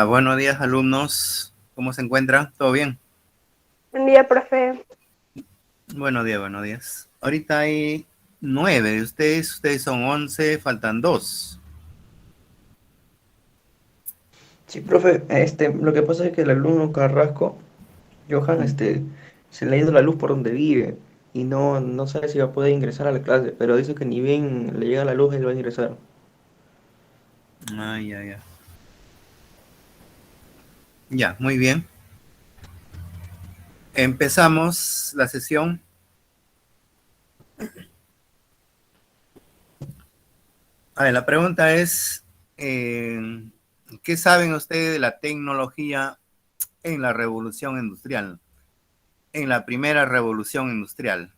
Buenos días, alumnos. ¿Cómo se encuentran? ¿Todo bien? Buen día, profe. Buenos días, buenos días. Ahorita hay 9 de ustedes son 11, faltan 2. Sí, profe, lo que pasa es que el alumno Carrasco, Johan, se le ha ido la luz por donde vive y no sabe si va a poder ingresar a la clase, pero dice que ni bien le llega la luz, él va a ingresar. Ya. Ya, muy bien. Empezamos la sesión. La pregunta es, ¿qué saben ustedes de la tecnología en la revolución industrial? En la primera revolución industrial.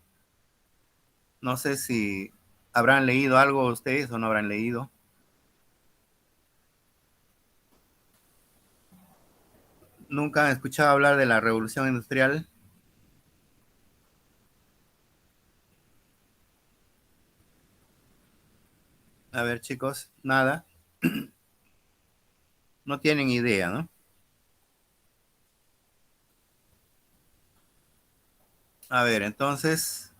No sé si habrán leído algo ustedes o no habrán leído. ¿Nunca han escuchado hablar de la revolución industrial? A ver, chicos, nada. No tienen idea, ¿no? A ver, entonces,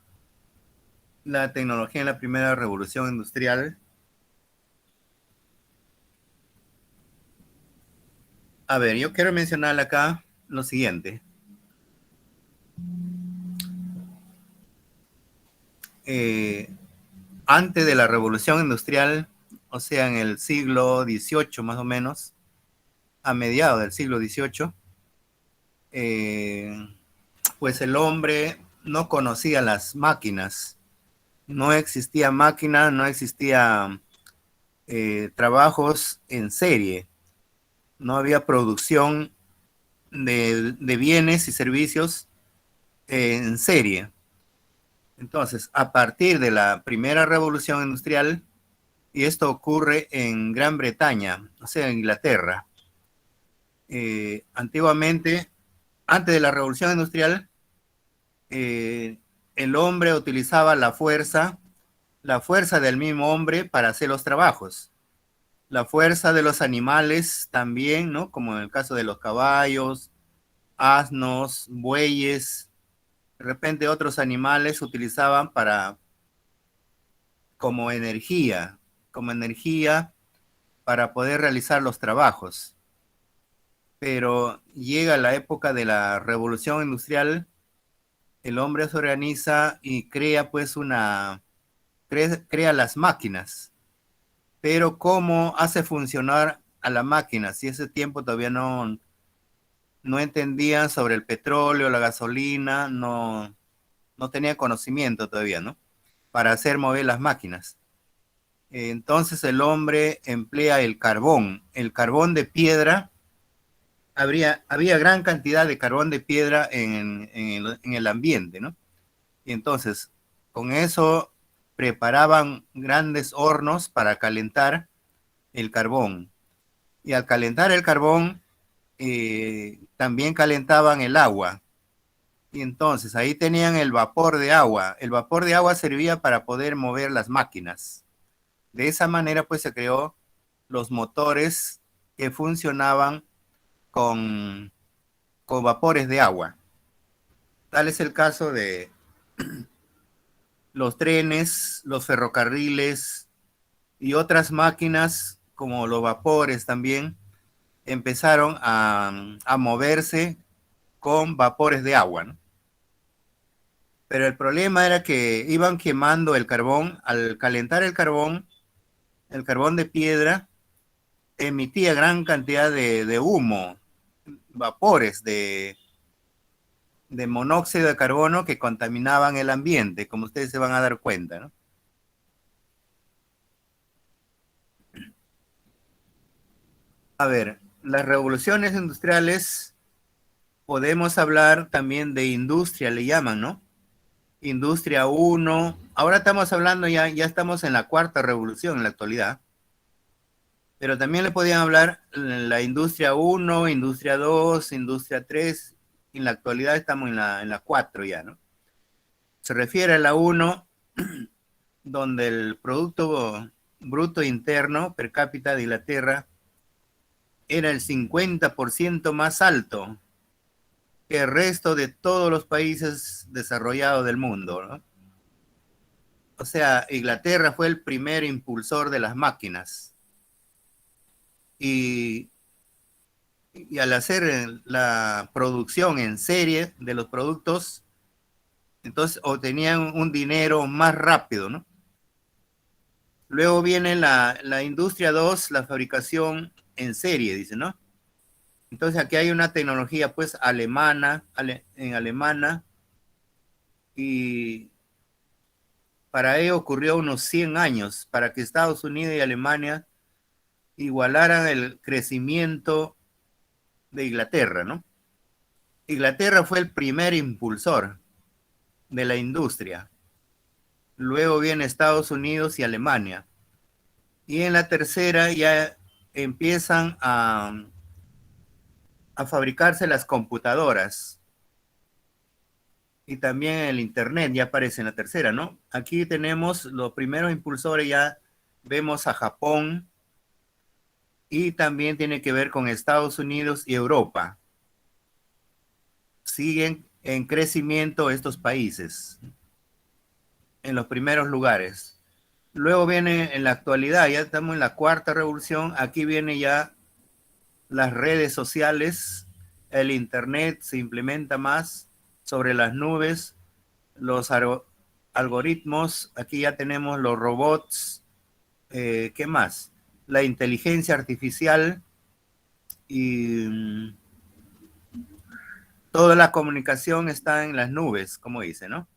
la tecnología en la primera revolución industrial. A ver, yo quiero mencionar acá lo siguiente. Eh, Antes de la revolución industrial, o sea, en el siglo XVIII más o menos, a mediados del siglo XVIII, eh, pues el hombre no conocía las máquinas. No existía máquina, no existía trabajos en serie. No había producción de bienes y servicios en serie. Entonces, a partir de la primera revolución industrial, y esto ocurre en Gran Bretaña, o sea, en Inglaterra, antiguamente, antes de la revolución industrial, eh, el hombre utilizaba la fuerza del mismo hombre para hacer los trabajos, la fuerza de los animales también, ¿no? Como en el caso de los caballos, asnos, bueyes, de repente otros animales utilizaban para como como energía para poder realizar los trabajos. Pero llega la época de la revolución industrial, el hombre se organiza y crea pues crea las máquinas. Pero ¿cómo hace funcionar a la máquina? Si ese tiempo todavía no entendían sobre el petróleo, la gasolina, no tenía conocimiento todavía, ¿no? Para hacer mover las máquinas. Entonces el hombre emplea el carbón de piedra. Había gran cantidad de carbón de piedra en el ambiente, ¿no? Y entonces, con eso preparaban grandes hornos para calentar el carbón. Y al calentar el carbón, también calentaban el agua. Y entonces ahí tenían el vapor de agua. El vapor de agua servía para poder mover las máquinas. De esa manera, pues se creó los motores que funcionaban con, con vapores de agua. Tal es el caso de los trenes, los ferrocarriles y otras máquinas como los vapores también empezaron a moverse con vapores de agua, ¿no? Pero el problema era que iban quemando el carbón. Al calentar el carbón de piedra emitía gran cantidad de humo, vapores de monóxido de carbono que contaminaban el ambiente, como ustedes se van a dar cuenta, ¿no? A ver, las revoluciones industriales, podemos hablar también de industria, le llaman, ¿no? Industria uno. Ahora estamos hablando ya estamos en la cuarta revolución en la actualidad. pero también le podían hablar la industria 1, industria 2, industria 3, y en la actualidad estamos en la 4 ya, ¿no? Se refiere a la 1, donde el Producto Bruto Interno per cápita de Inglaterra era el 50% más alto que el resto de todos los países desarrollados del mundo, ¿no? O sea, Inglaterra fue el primer impulsor de las máquinas. Y, y al hacer la producción en serie de los productos, entonces obtenían un dinero más rápido, ¿no? Luego viene la industria 2, la fabricación en serie, dice, ¿no? Entonces aquí hay una tecnología pues alemana, y para ello ocurrió unos 100 años, para que Estados Unidos y Alemania igualaran el crecimiento de Inglaterra, ¿no? Inglaterra fue el primer impulsor de la industria. Luego viene Estados Unidos y Alemania. Y en la tercera ya empiezan a fabricarse las computadoras. Y también el Internet ya aparece en la tercera, ¿no? Aquí tenemos los primeros impulsores, ya vemos a Japón, y también tiene que ver con Estados Unidos y Europa. Siguen en crecimiento estos países, en los primeros lugares. Luego viene en la actualidad, ya estamos en la cuarta revolución, aquí viene ya las redes sociales, el Internet se implementa más sobre las nubes, los algoritmos, aquí ya tenemos los robots, ¿qué más? La inteligencia artificial y toda la comunicación está en las nubes, como dice, ¿no?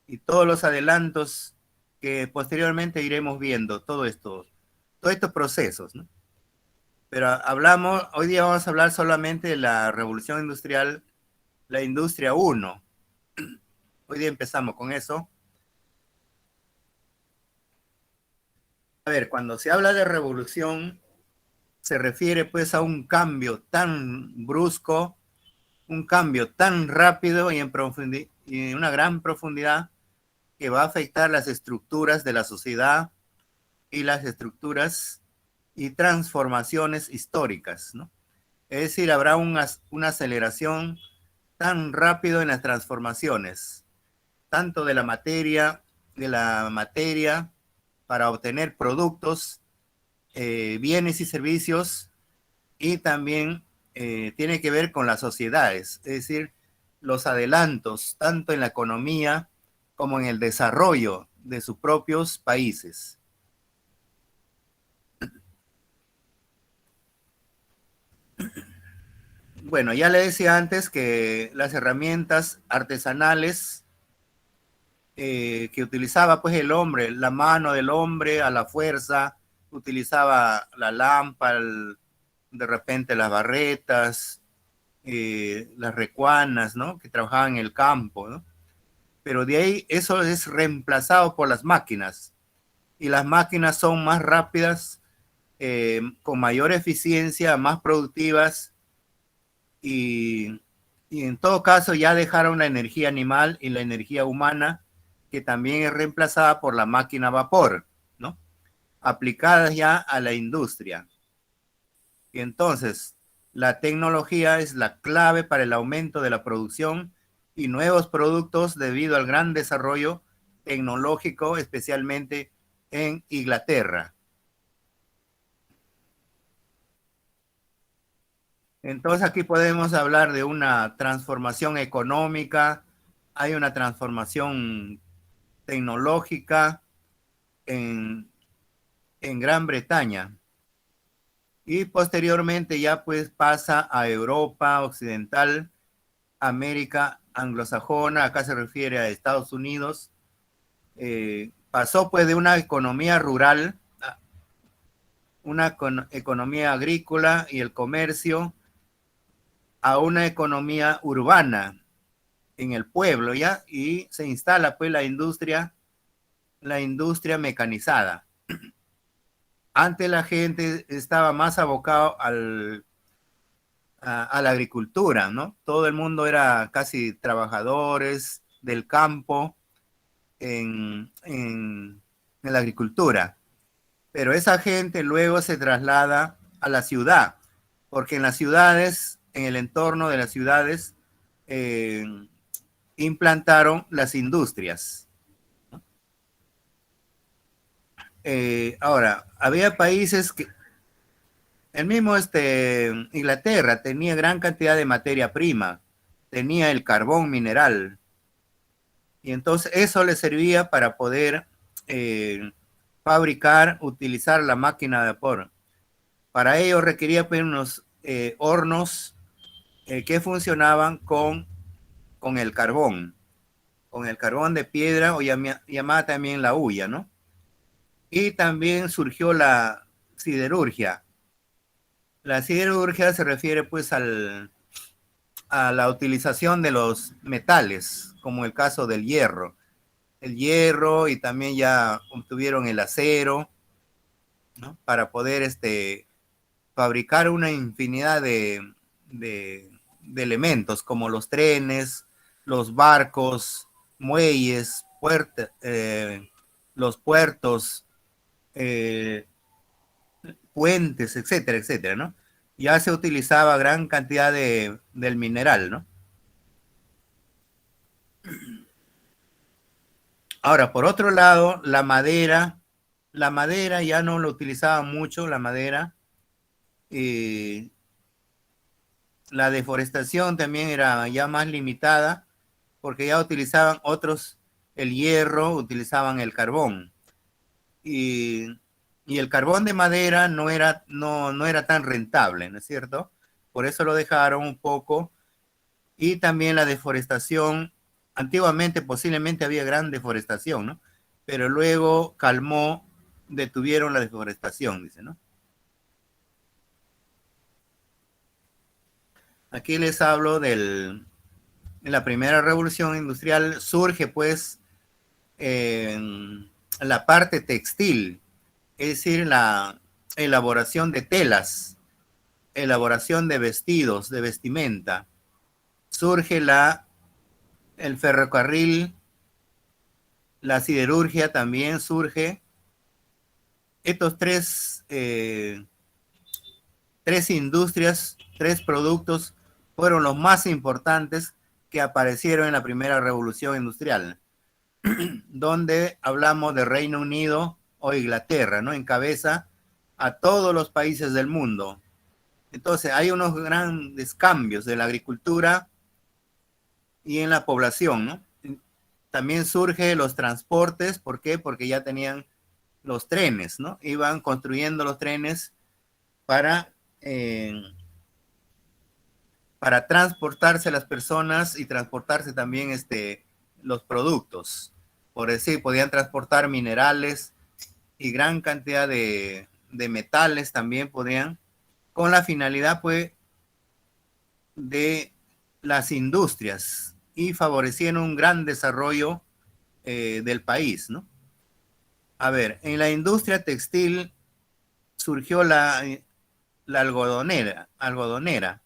Y todos los adelantos que posteriormente iremos viendo, todos estos procesos, ¿no? Pero hoy día vamos a hablar solamente de la revolución industrial, la industria 1. Hoy día empezamos con eso. A ver, cuando se habla de revolución, se refiere pues a un cambio tan brusco, un cambio tan rápido y en una gran profundidad que va a afectar las estructuras de la sociedad y las estructuras y transformaciones históricas, ¿no? Es decir, habrá una aceleración tan rápido en las transformaciones, tanto de la materia para obtener productos, bienes y servicios, y también tiene que ver con las sociedades, es decir, los adelantos, tanto en la economía como en el desarrollo de sus propios países. Bueno, ya le decía antes que las herramientas artesanales que utilizaba pues el hombre, la mano del hombre a la fuerza, utilizaba la lámpara, de repente las barretas, las recuanas, ¿no? Que trabajaban en el campo, ¿no? Pero de ahí eso es reemplazado por las máquinas, y las máquinas son más rápidas, con mayor eficiencia, más productivas, y en todo caso ya dejaron la energía animal y la energía humana, que también es reemplazada por la máquina a vapor, ¿no? Aplicadas ya a la industria. Y entonces, la tecnología es la clave para el aumento de la producción y nuevos productos debido al gran desarrollo tecnológico, especialmente en Inglaterra. Entonces aquí podemos hablar de una transformación económica, hay una transformación tecnológica en Gran Bretaña, y posteriormente ya pues pasa a Europa Occidental, América anglosajona, acá se refiere a Estados Unidos. Pasó pues de una economía rural, una economía agrícola y el comercio, a una economía urbana en el pueblo, ¿ya? Y se instala pues la industria mecanizada. Antes la gente estaba más abocado a la agricultura, ¿no? Todo el mundo era casi trabajadores del campo en la agricultura. Pero esa gente luego se traslada a la ciudad, porque en las ciudades, en el entorno de las ciudades, eh, implantaron las industrias. Ahora, había países que, el mismo Inglaterra tenía gran cantidad de materia prima, tenía el carbón mineral, y entonces eso le servía para poder fabricar, utilizar la máquina de vapor. Para ello requería pues, unos hornos que funcionaban con el carbón de piedra o llamada también la hulla, ¿no? Y también surgió la siderurgia. La siderurgia se refiere pues a la utilización de los metales, como el caso del hierro. El hierro y también ya obtuvieron el acero, ¿no? Para poder fabricar una infinidad de elementos como los trenes, los barcos, muelles, los puertos, eh, puentes, etcétera, etcétera, ¿no? Ya se utilizaba gran cantidad del mineral, ¿no? Ahora, por otro lado, la madera ya no lo utilizaba mucho, la madera. Eh, la deforestación también era ya más limitada, porque ya utilizaban otros el hierro, utilizaban el carbón. Y, y el carbón de madera no era tan rentable, ¿no es cierto? Por eso lo dejaron un poco. Y también la deforestación, antiguamente posiblemente había gran deforestación, ¿no? Pero luego calmó, detuvieron la deforestación, dice, ¿no? Aquí les hablo en la primera revolución industrial, surge pues la parte textil, es decir, la elaboración de telas, elaboración de vestidos, de vestimenta. Surge el ferrocarril, la siderurgia también surge. Estos tres industrias, tres productos fueron los más importantes que aparecieron en la primera revolución industrial, donde hablamos de Reino Unido o Inglaterra, ¿no? Encabeza a todos los países del mundo. Entonces, hay unos grandes cambios de la agricultura y en la población, ¿no? También surgen los transportes, ¿por qué? Porque ya tenían los trenes, ¿no? Iban construyendo los trenes para, eh, para transportarse las personas y transportarse también los productos. Por decir, podían transportar minerales y gran cantidad de metales también podían, con la finalidad, pues, de las industrias y favorecieron un gran desarrollo del país, ¿no? A ver, en la industria textil surgió la algodonera.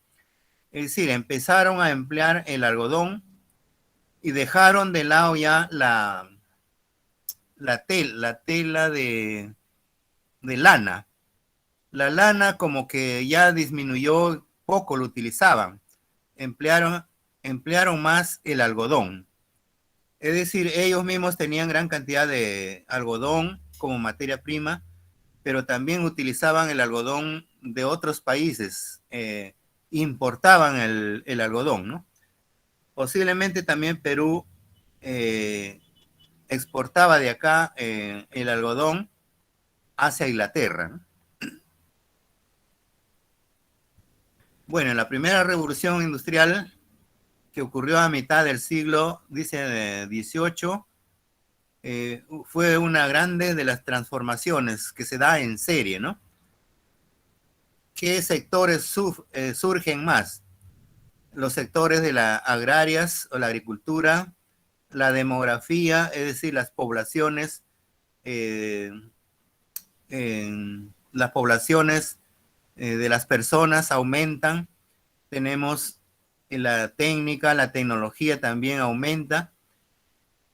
Es decir, empezaron a emplear el algodón y dejaron de lado ya la tela de lana. La lana como que ya disminuyó, poco lo utilizaban. Emplearon, emplearon más el algodón. Es decir, ellos mismos tenían gran cantidad de algodón como materia prima, pero también utilizaban el algodón de otros países, importaban el algodón, ¿no? Posiblemente también Perú eh, exportaba de acá el algodón hacia Inglaterra, ¿no? Bueno, en la primera revolución industrial que ocurrió a mitad del siglo, dice, 18, fue una grande de las transformaciones que se da en serie, ¿no? ¿Qué sectores surgen más? Los sectores de las agrarias o la agricultura, la demografía, es decir, las poblaciones eh, las poblaciones de las personas aumentan, tenemos la técnica, la tecnología también aumenta,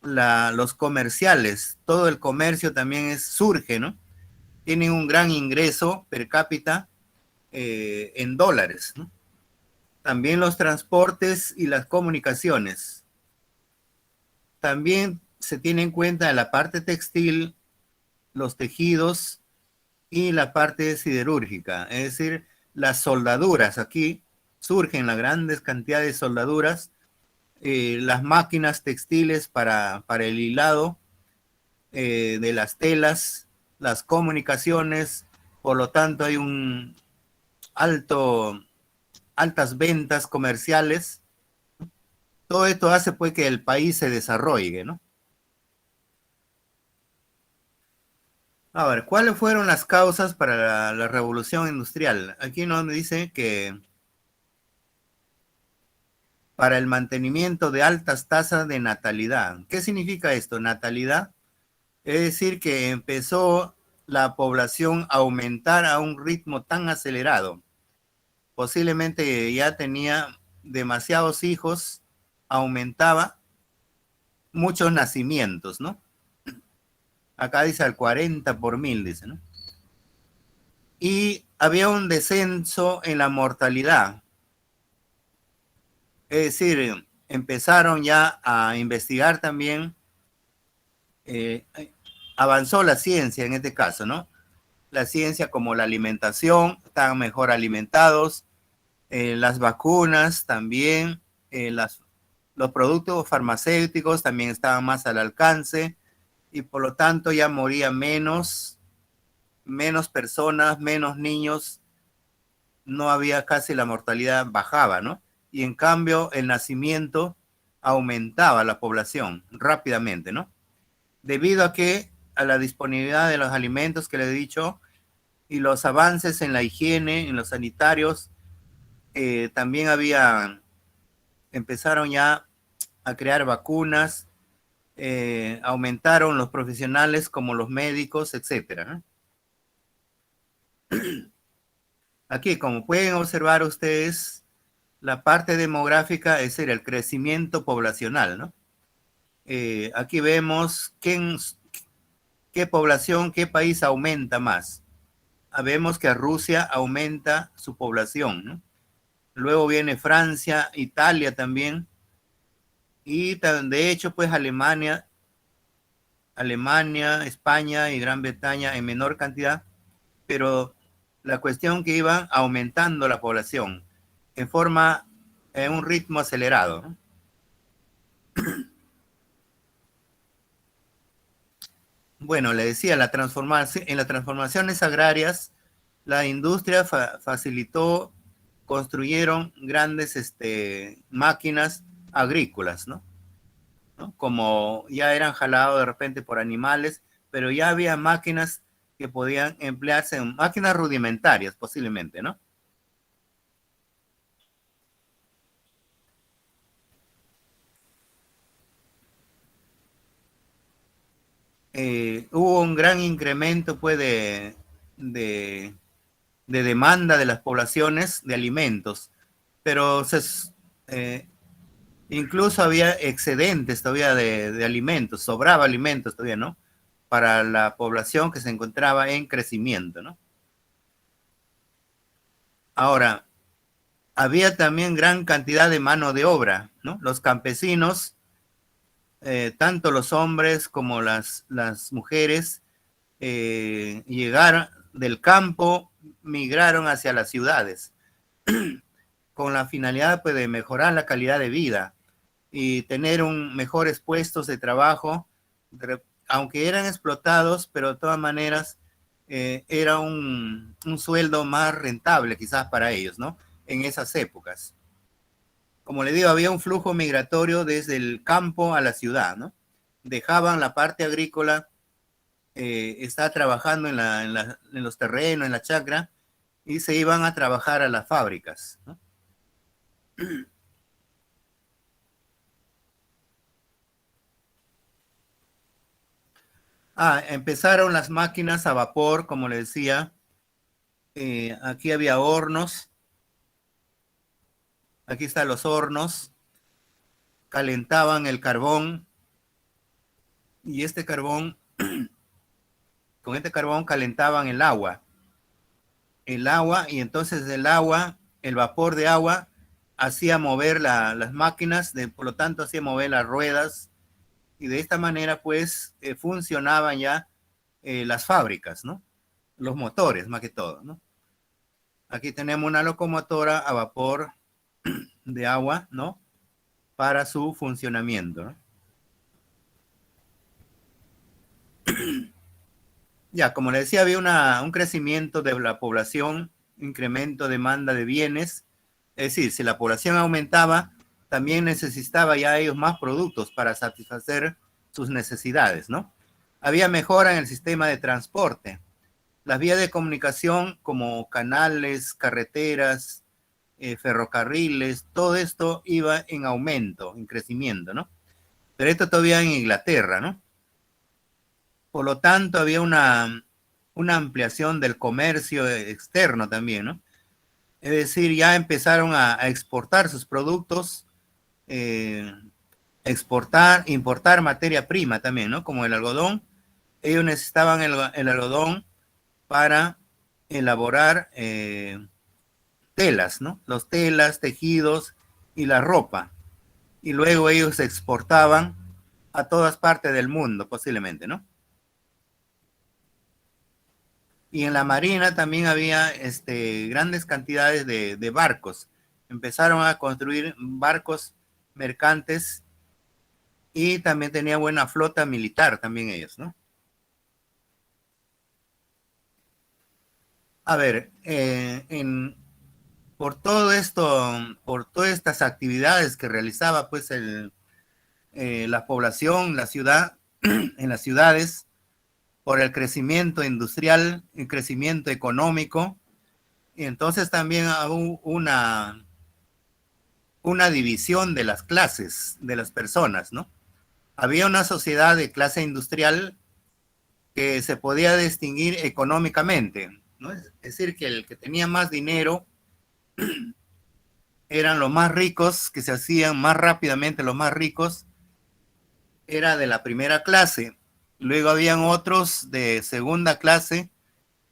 los comerciales, todo el comercio también surge, ¿no? Tienen un gran ingreso per cápita en dólares, ¿no? También los transportes y las comunicaciones. También se tiene en cuenta la parte textil, los tejidos y la parte siderúrgica, es decir, las soldaduras. Aquí surgen las grandes cantidades de soldaduras, las máquinas textiles para el hilado de las telas, las comunicaciones, por lo tanto hay un altas ventas comerciales. Todo esto hace pues que el país se desarrolle, ¿no? A ver, ¿cuáles fueron las causas para la revolución industrial? Aquí nos dice que para el mantenimiento de altas tasas de natalidad. ¿Qué significa esto? Natalidad es decir que empezó la población a aumentar a un ritmo tan acelerado. Posiblemente ya tenía demasiados hijos, aumentaba muchos nacimientos, ¿no? Acá dice al 40 por mil, dice, ¿no? Y había un descenso en la mortalidad. Es decir, empezaron ya a investigar también, avanzó la ciencia en este caso, ¿no? La ciencia como la alimentación, estaban mejor alimentados, las vacunas también, los productos farmacéuticos también estaban más al alcance y por lo tanto ya moría menos personas, menos niños, no había casi la mortalidad bajaba, ¿no? Y en cambio el nacimiento aumentaba la población rápidamente, ¿no? Debido a la disponibilidad de los alimentos que le he dicho y los avances en la higiene, en los sanitarios, también empezaron ya a crear vacunas, aumentaron los profesionales como los médicos, etcétera, ¿no? Aquí, como pueden observar ustedes, la parte demográfica es el crecimiento poblacional, ¿no? Aquí vemos qué población, qué país aumenta más. Vemos que Rusia aumenta su población, ¿no? Luego viene Francia, Italia también, y de hecho, pues Alemania, España y Gran Bretaña en menor cantidad, pero la cuestión que iba aumentando la población en un ritmo acelerado, ¿no? Bueno, le decía, en las transformaciones agrarias, la industria facilitó, construyeron grandes máquinas agrícolas, ¿no? Como ya eran jalados de repente por animales, pero ya había máquinas que podían emplearse en máquinas rudimentarias posiblemente, ¿no? Hubo un gran incremento pues de, de demanda de las poblaciones de alimentos, pero eh, incluso había excedentes todavía de alimentos, sobraba alimentos todavía, ¿no? Para la población que se encontraba en crecimiento, ¿no? Ahora, había también gran cantidad de mano de obra, ¿no? Los campesinos, tanto los hombres como las mujeres, llegaron del campo, migraron hacia las ciudades con la finalidad pues, de mejorar la calidad de vida y tener mejores puestos de trabajo, aunque eran explotados, pero de todas maneras era un sueldo más rentable quizás para ellos, ¿no? En esas épocas. Como le digo, había un flujo migratorio desde el campo a la ciudad, ¿no? Dejaban la parte agrícola, estaba trabajando en los terrenos, en la chacra, y se iban a trabajar a las fábricas, ¿no? Empezaron las máquinas a vapor, como le decía, Aquí había hornos, aquí están los hornos, calentaban el carbón y con este carbón calentaban el agua y entonces el vapor de agua hacía mover las máquinas, por lo tanto hacía mover las ruedas y de esta manera pues funcionaban ya las fábricas, ¿no? Los motores más que todo, ¿no? Aquí tenemos una locomotora a vapor de agua, ¿no? Para su funcionamiento, ¿no? Ya, como le decía, había un crecimiento de la población, incremento de demanda de bienes. Es decir, si la población aumentaba, también necesitaba ya ellos más productos para satisfacer sus necesidades, ¿no? Había mejora en el sistema de transporte. Las vías de comunicación como canales, carreteras, ferrocarriles, todo esto iba en aumento, en crecimiento, ¿no? Pero esto todavía en Inglaterra, ¿no? Por lo tanto, había una ampliación del comercio externo también, ¿no? Es decir, ya empezaron a exportar sus productos, eh, importar materia prima también, ¿no? Como el algodón. Ellos necesitaban el algodón para elaborar telas, ¿no? Los telas, tejidos y la ropa. Y luego ellos exportaban a todas partes del mundo, posiblemente, ¿no? Y en la marina también había grandes cantidades de barcos. Empezaron a construir barcos mercantes y también tenía buena flota militar también ellos, ¿no? A ver, por todo esto, por todas estas actividades que realizaba pues la población, la ciudad, en las ciudades, por el crecimiento industrial, el crecimiento económico, y entonces también hubo una división de las clases, de las personas, ¿no? Había una sociedad de clase industrial que se podía distinguir económicamente, ¿no? Es decir, que el que tenía más dinero eran los más ricos, que se hacían más rápidamente los más ricos, era de la primera clase. Luego habían otros de segunda clase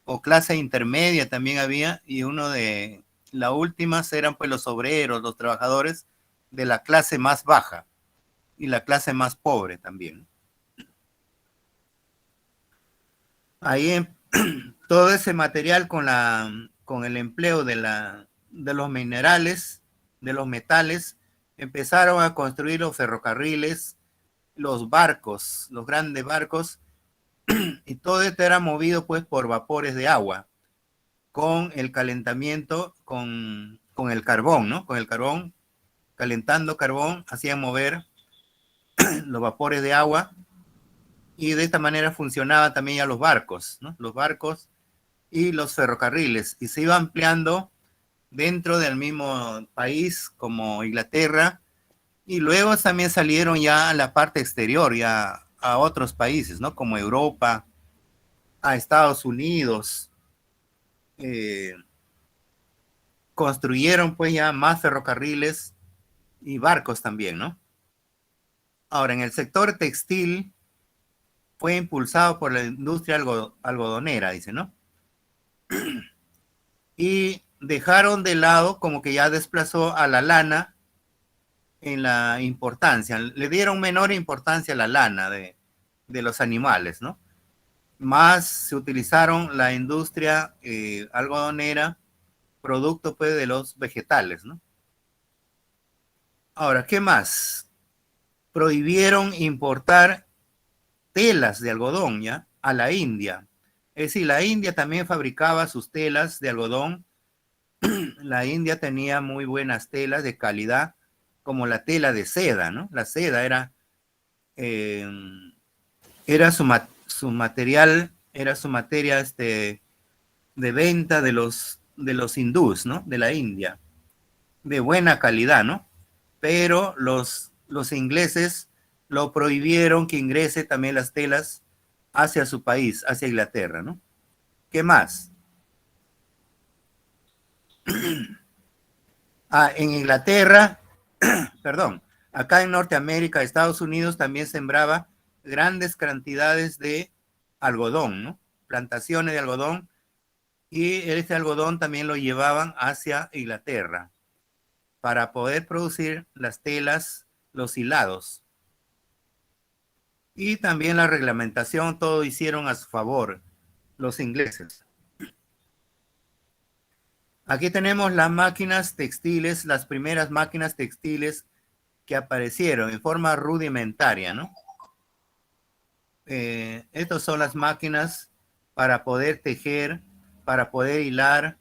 o clase intermedia también había, y uno de la última eran pues los obreros, los trabajadores de la clase más baja y la clase más pobre también. Ahí todo ese material con el empleo de los minerales, de los metales, empezaron a construir los ferrocarriles, los barcos, los grandes barcos, y todo esto era movido pues por vapores de agua, con el calentamiento, con el carbón, ¿no? Con el carbón, calentando carbón, hacían mover los vapores de agua y de esta manera funcionaban también ya los barcos, ¿no? Los barcos y los ferrocarriles, y se iba ampliando dentro del mismo país como Inglaterra, y luego también salieron ya a la parte exterior, ya a otros países, ¿no? Como Europa, a Estados Unidos, eh, construyeron pues ya más ferrocarriles y barcos también, ¿no? Ahora, en el sector textil fue impulsado por la industria algodonera, dice, ¿no? Y dejaron de lado, como que ya desplazó a la lana en la importancia, le dieron menor importancia a la lana de los animales, ¿no? Más se utilizaron la industria algodonera, producto pues de los vegetales, ¿no? Ahora, ¿qué más? Prohibieron importar telas de algodón, ¿ya? A la India. Es decir, la India también fabricaba sus telas de algodón. La India tenía muy buenas telas de calidad, como la tela de seda, ¿no? La seda eh, era su material, era su materia de venta de los hindús, ¿no? De la India, de buena calidad, ¿no? Pero los ingleses lo prohibieron que ingrese también las telas hacia su país, hacia Inglaterra, ¿no? ¿Qué más? En Inglaterra, perdón, acá en Norteamérica, Estados Unidos también sembraba grandes cantidades de algodón, ¿no? Plantaciones de algodón, y este algodón también lo llevaban hacia Inglaterra para poder producir las telas, los hilados. Y también la reglamentación, todo hicieron a su favor los ingleses. Aquí tenemos las máquinas textiles, las primeras máquinas textiles que aparecieron en forma rudimentaria, ¿no? Estas son las máquinas para poder tejer, para poder hilar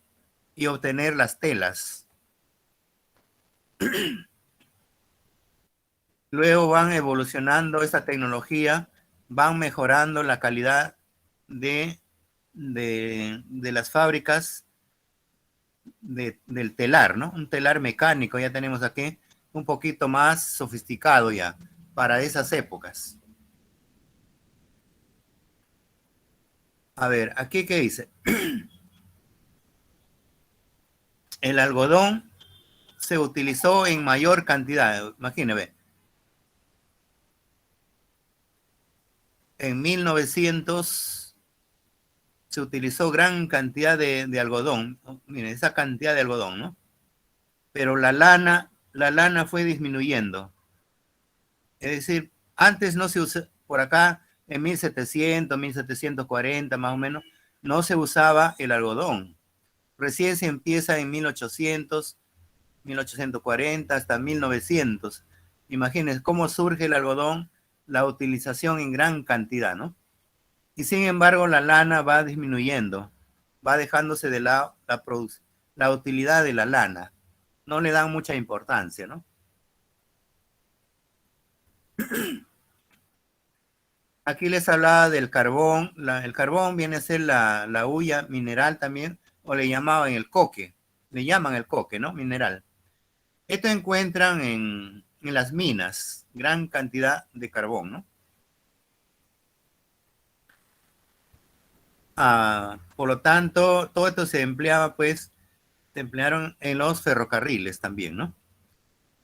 y obtener las telas. Luego van evolucionando esta tecnología, van mejorando la calidad de las fábricas del telar, ¿no? Un telar mecánico ya tenemos aquí, un poquito más sofisticado ya, para esas épocas. A ver, aquí qué dice. El algodón se utilizó en mayor cantidad, imagínense. En 1900 se utilizó gran cantidad de algodón. Miren, esa cantidad de algodón, ¿no? Pero la lana fue disminuyendo. Es decir, antes no se usaba, por acá en 1700, 1740 más o menos, no se usaba el algodón. Recién se empieza en 1800, 1840 hasta 1900. Imagínense cómo surge el algodón, la utilización en gran cantidad, ¿no? Y sin embargo, la lana va disminuyendo, va dejándose de lado la utilidad de la lana. No le dan mucha importancia, ¿no? Aquí les hablaba del carbón. El carbón viene a ser la hulla mineral también, o le llamaban el coque. Le llaman el coque, ¿no? Mineral. Esto encuentran en las minas, gran cantidad de carbón, ¿no? Por lo tanto, todo esto se empleaba, pues, se emplearon en los ferrocarriles también, ¿no?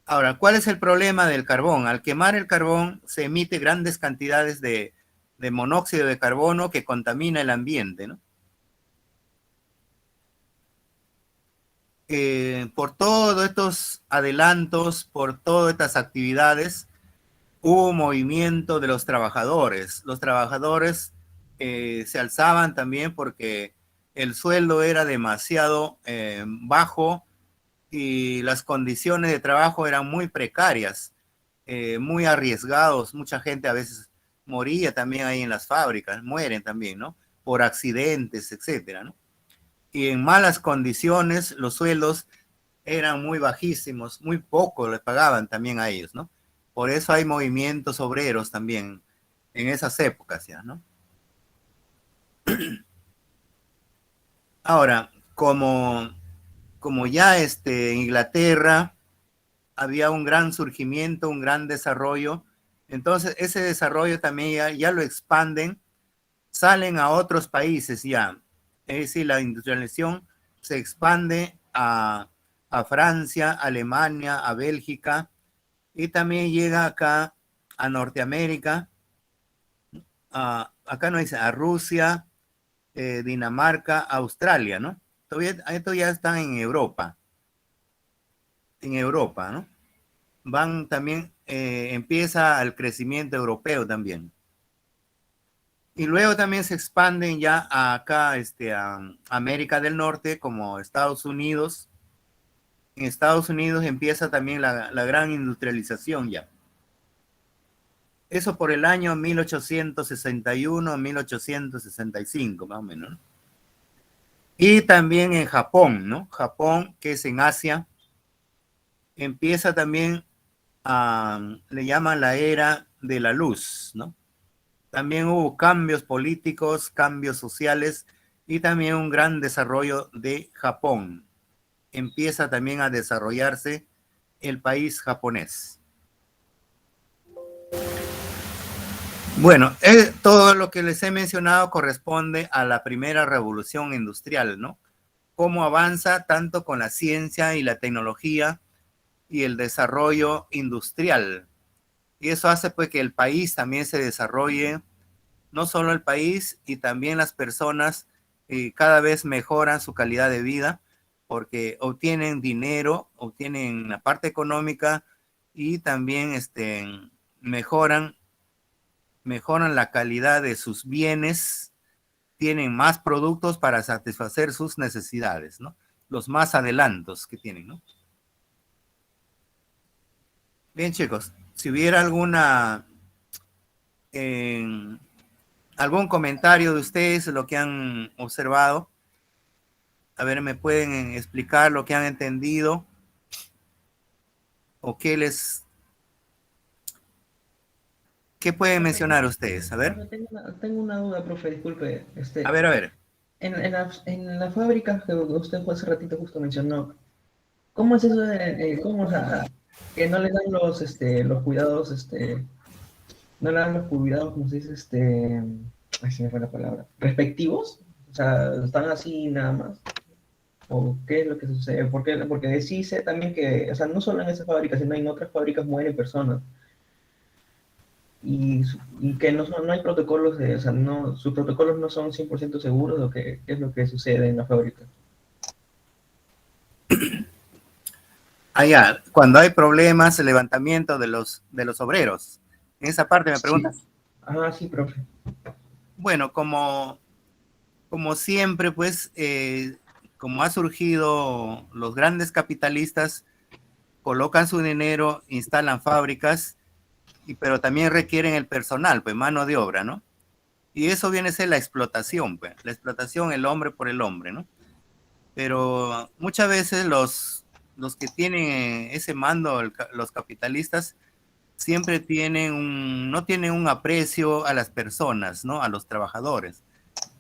Ahora, ¿cuál es el problema del carbón? Al quemar el carbón se emite grandes cantidades de monóxido de carbono que contamina el ambiente, ¿no? Por todos estos adelantos, por todas estas actividades, hubo movimiento de los trabajadores. Los trabajadores se alzaban también porque el sueldo era demasiado bajo y las condiciones de trabajo eran muy precarias, muy arriesgados. Mucha gente a veces moría también ahí en las fábricas, mueren también, ¿no? Por accidentes, etcétera, ¿no? Y en malas condiciones los sueldos eran muy bajísimos, muy poco les pagaban también a ellos, ¿no? Por eso hay movimientos obreros también en esas épocas ya, ¿no? Ahora, como ya en Inglaterra había un gran surgimiento, un gran desarrollo, entonces ese desarrollo también ya lo expanden, salen a otros países ya. Es decir, la industrialización se expande a Francia, Alemania, a Bélgica, y también llega acá a Norteamérica, acá no dice, a Rusia, Dinamarca, Australia, ¿no? Esto ya están en Europa, ¿no? Van también, empieza el crecimiento europeo también. Y luego también se expanden ya acá, a América del Norte, como Estados Unidos. En Estados Unidos empieza también la gran industrialización ya. Eso por el año 1861, 1865, más o menos, ¿no? Y también en Japón, ¿no? Japón, que es en Asia, empieza también le llaman la era de la luz, ¿no? También hubo cambios políticos, cambios sociales y también un gran desarrollo de Japón. Empieza también a desarrollarse el país japonés. Bueno, todo lo que les he mencionado corresponde a la primera revolución industrial, ¿no? cómo avanza tanto con la ciencia y la tecnología y el desarrollo industrial. Y eso hace pues que el país también se desarrolle, no solo el país, y también las personas cada vez mejoran su calidad de vida porque obtienen dinero, obtienen la parte económica y también mejoran, mejoran la calidad de sus bienes, tienen más productos para satisfacer sus necesidades, ¿no? Los más adelantos que tienen, ¿no? Bien, chicos, si hubiera eh, algún comentario de ustedes, lo que han observado, a ver, ¿me pueden explicar lo que han entendido o qué pueden Profe, mencionar ustedes? A ver, profe, tengo una duda, profe, disculpe. a ver. En las fábricas que usted hace ratito justo mencionó, ¿cómo es eso cómo, o sea, que no le dan los cuidados, no le dan los cuidados, como se dice, ay, se me fue la palabra, respectivos? O sea, ¿están así nada más? ¿O qué es lo que sucede? Porque sí sé también que, o sea, no solo en esas fábricas, sino en otras fábricas mueren personas. Y que no hay protocolos o sea, no, sus protocolos no son 100% seguros o qué es lo que sucede en la fábrica. Allá, cuando hay problemas, el levantamiento de los obreros. En esa parte me Sí. preguntas. Ah, sí, profe. Bueno, como siempre, pues, como ha surgido, los grandes capitalistas colocan su dinero, instalan fábricas, pero también requieren el personal, pues, mano de obra, ¿no? Y eso viene a ser la explotación, pues, la explotación, el hombre por el hombre, ¿no? Pero muchas veces los que tienen ese mando, los capitalistas, siempre no tienen un aprecio a las personas, ¿no? A los trabajadores.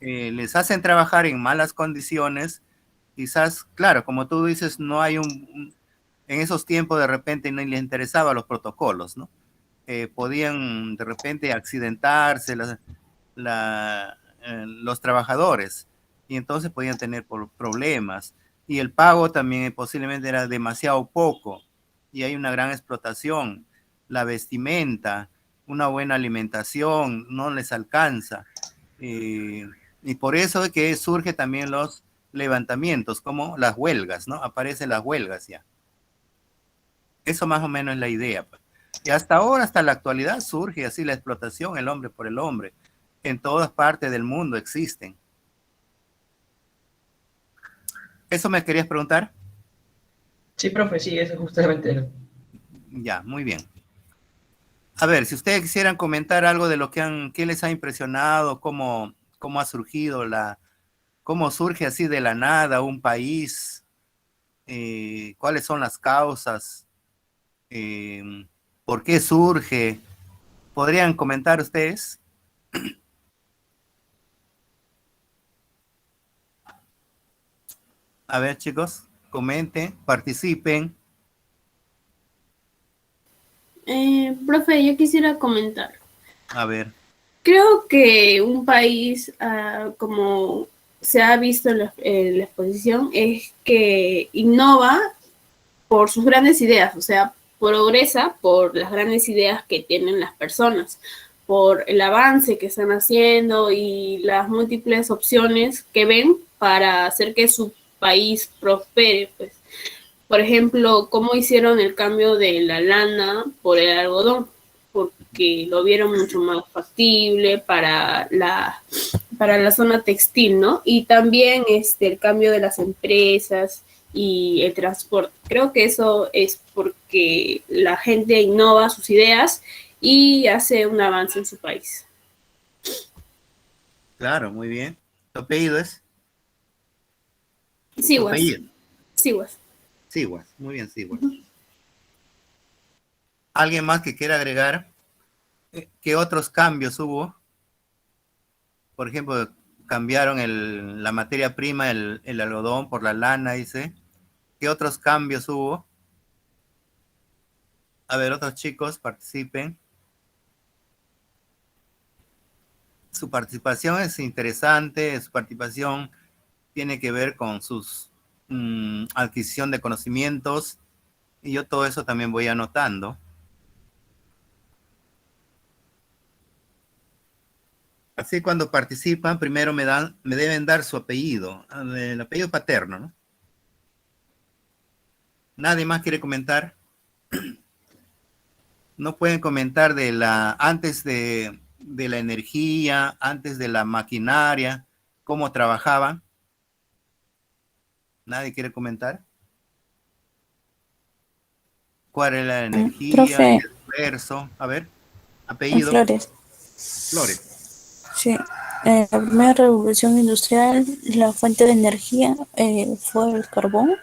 Les hacen trabajar en malas condiciones, quizás, claro, como tú dices, no hay en esos tiempos de repente no les interesaba los protocolos, ¿no? Podían de repente accidentarse los trabajadores y entonces podían tener problemas y el pago también posiblemente era demasiado poco y hay una gran explotación, la vestimenta, una buena alimentación no les alcanza y por eso es que surge también los levantamientos como las huelgas, ¿no? Aparecen las huelgas ya. Eso más o menos es la idea, pues. Y hasta ahora, hasta la actualidad, surge así la explotación, el hombre por el hombre. En todas partes del mundo existen. ¿Eso me querías preguntar? Sí, profe, sí, eso justamente era. Ya, muy bien. A ver, si ustedes quisieran comentar algo de lo qué les ha impresionado, cómo ha surgido cómo surge así de la nada un país, cuáles son las causas, eh, por qué surge, ¿podrían comentar ustedes? A ver, chicos, comenten, participen. Profe, yo quisiera comentar. A ver, Creo que un país, como se ha visto en la exposición, es que innova por sus grandes ideas, o sea, progresa por las grandes ideas que tienen las personas, por el avance que están haciendo y las múltiples opciones que ven para hacer que su país prospere, pues. Por ejemplo, cómo hicieron el cambio de la lana por el algodón, porque lo vieron mucho más factible para la zona textil, ¿no? Y también el cambio de las empresas y el transporte. Creo que eso es porque la gente innova sus ideas y hace un avance en su país. claro, muy bien. ¿Tu apellido es? Tu Siguas, apellido. siguas. Siguas, muy bien, Siguas. ¿Alguien más que quiera agregar? ¿Qué otros cambios hubo? Por ejemplo, cambiaron la materia prima, el algodón por la lana, dice. ¿Qué otros cambios hubo? A ver, otros chicos participen. Su participación es interesante, su participación tiene que ver con adquisición de conocimientos, y yo todo eso también voy anotando. Así cuando participan, primero me deben dar su apellido, el apellido paterno, ¿no? ¿Nadie más quiere comentar? No pueden comentar antes de la energía, antes de la maquinaria, cómo trabajaban. ¿Nadie quiere comentar? ¿Cuál era la energía, Profe, el esfuerzo? A ver, en apellido, Flores, Flores. sí. La primera revolución industrial, la fuente de energía fue el carbón.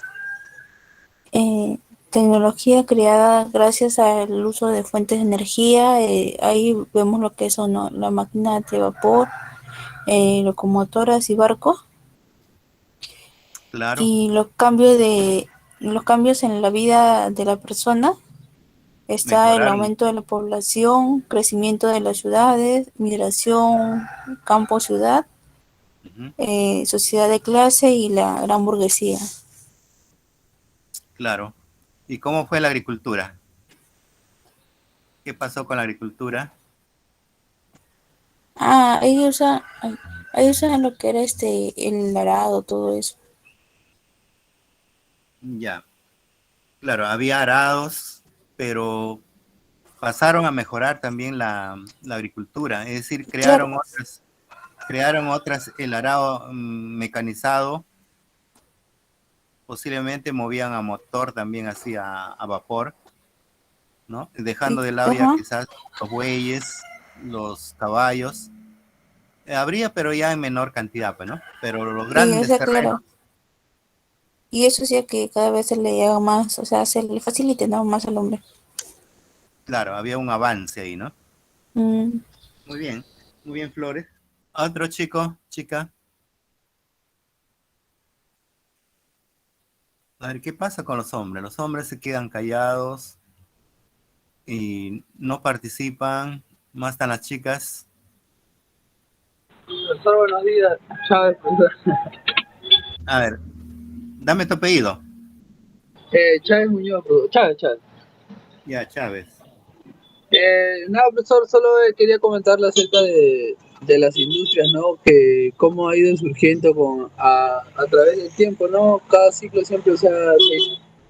Eh, Tecnología creada gracias al uso de fuentes de energía. Ahí vemos lo que son, ¿no?, la máquina de vapor, locomotoras y barcos. Claro, Y los cambios en la vida de la persona. Está el mejoraron. aumento de la población, crecimiento de las ciudades, migración campo-ciudad, Ujú, sociedad de clase y la gran burguesía. claro. ¿Y cómo fue la agricultura? ¿Qué pasó con la agricultura? Ahí usan lo que era el arado, todo eso. Ya, claro, había arados, pero pasaron a mejorar también la agricultura, es decir, Claro, crearon otras, el arado mecanizado, posiblemente movían a motor también así a vapor, ¿no? Dejando de lado ya ajá, quizás los bueyes, los caballos. Habría, pero ya en menor cantidad, pues, ¿no? Pero los y o grandes sea, terrenos, claro. Y eso hacía que cada vez se le haga más, o sea, se le facilite, ¿no?, más al hombre. claro, había un avance ahí, ¿no? Mm, Muy bien, Flores. Otro chico, chica. A ver, ¿qué pasa con los hombres? Los hombres se quedan callados y no participan, más están las chicas. Profesor, buenos días. Chávez, profesor. A ver, dame tu apellido. Chávez Muñoz, profesor. Chávez. Ya, Chávez. Nada, profesor, solo quería comentarle acerca de las industrias, ¿no? Que cómo ha ido surgiendo a través del tiempo, ¿no? Cada ciclo siempre, o sea,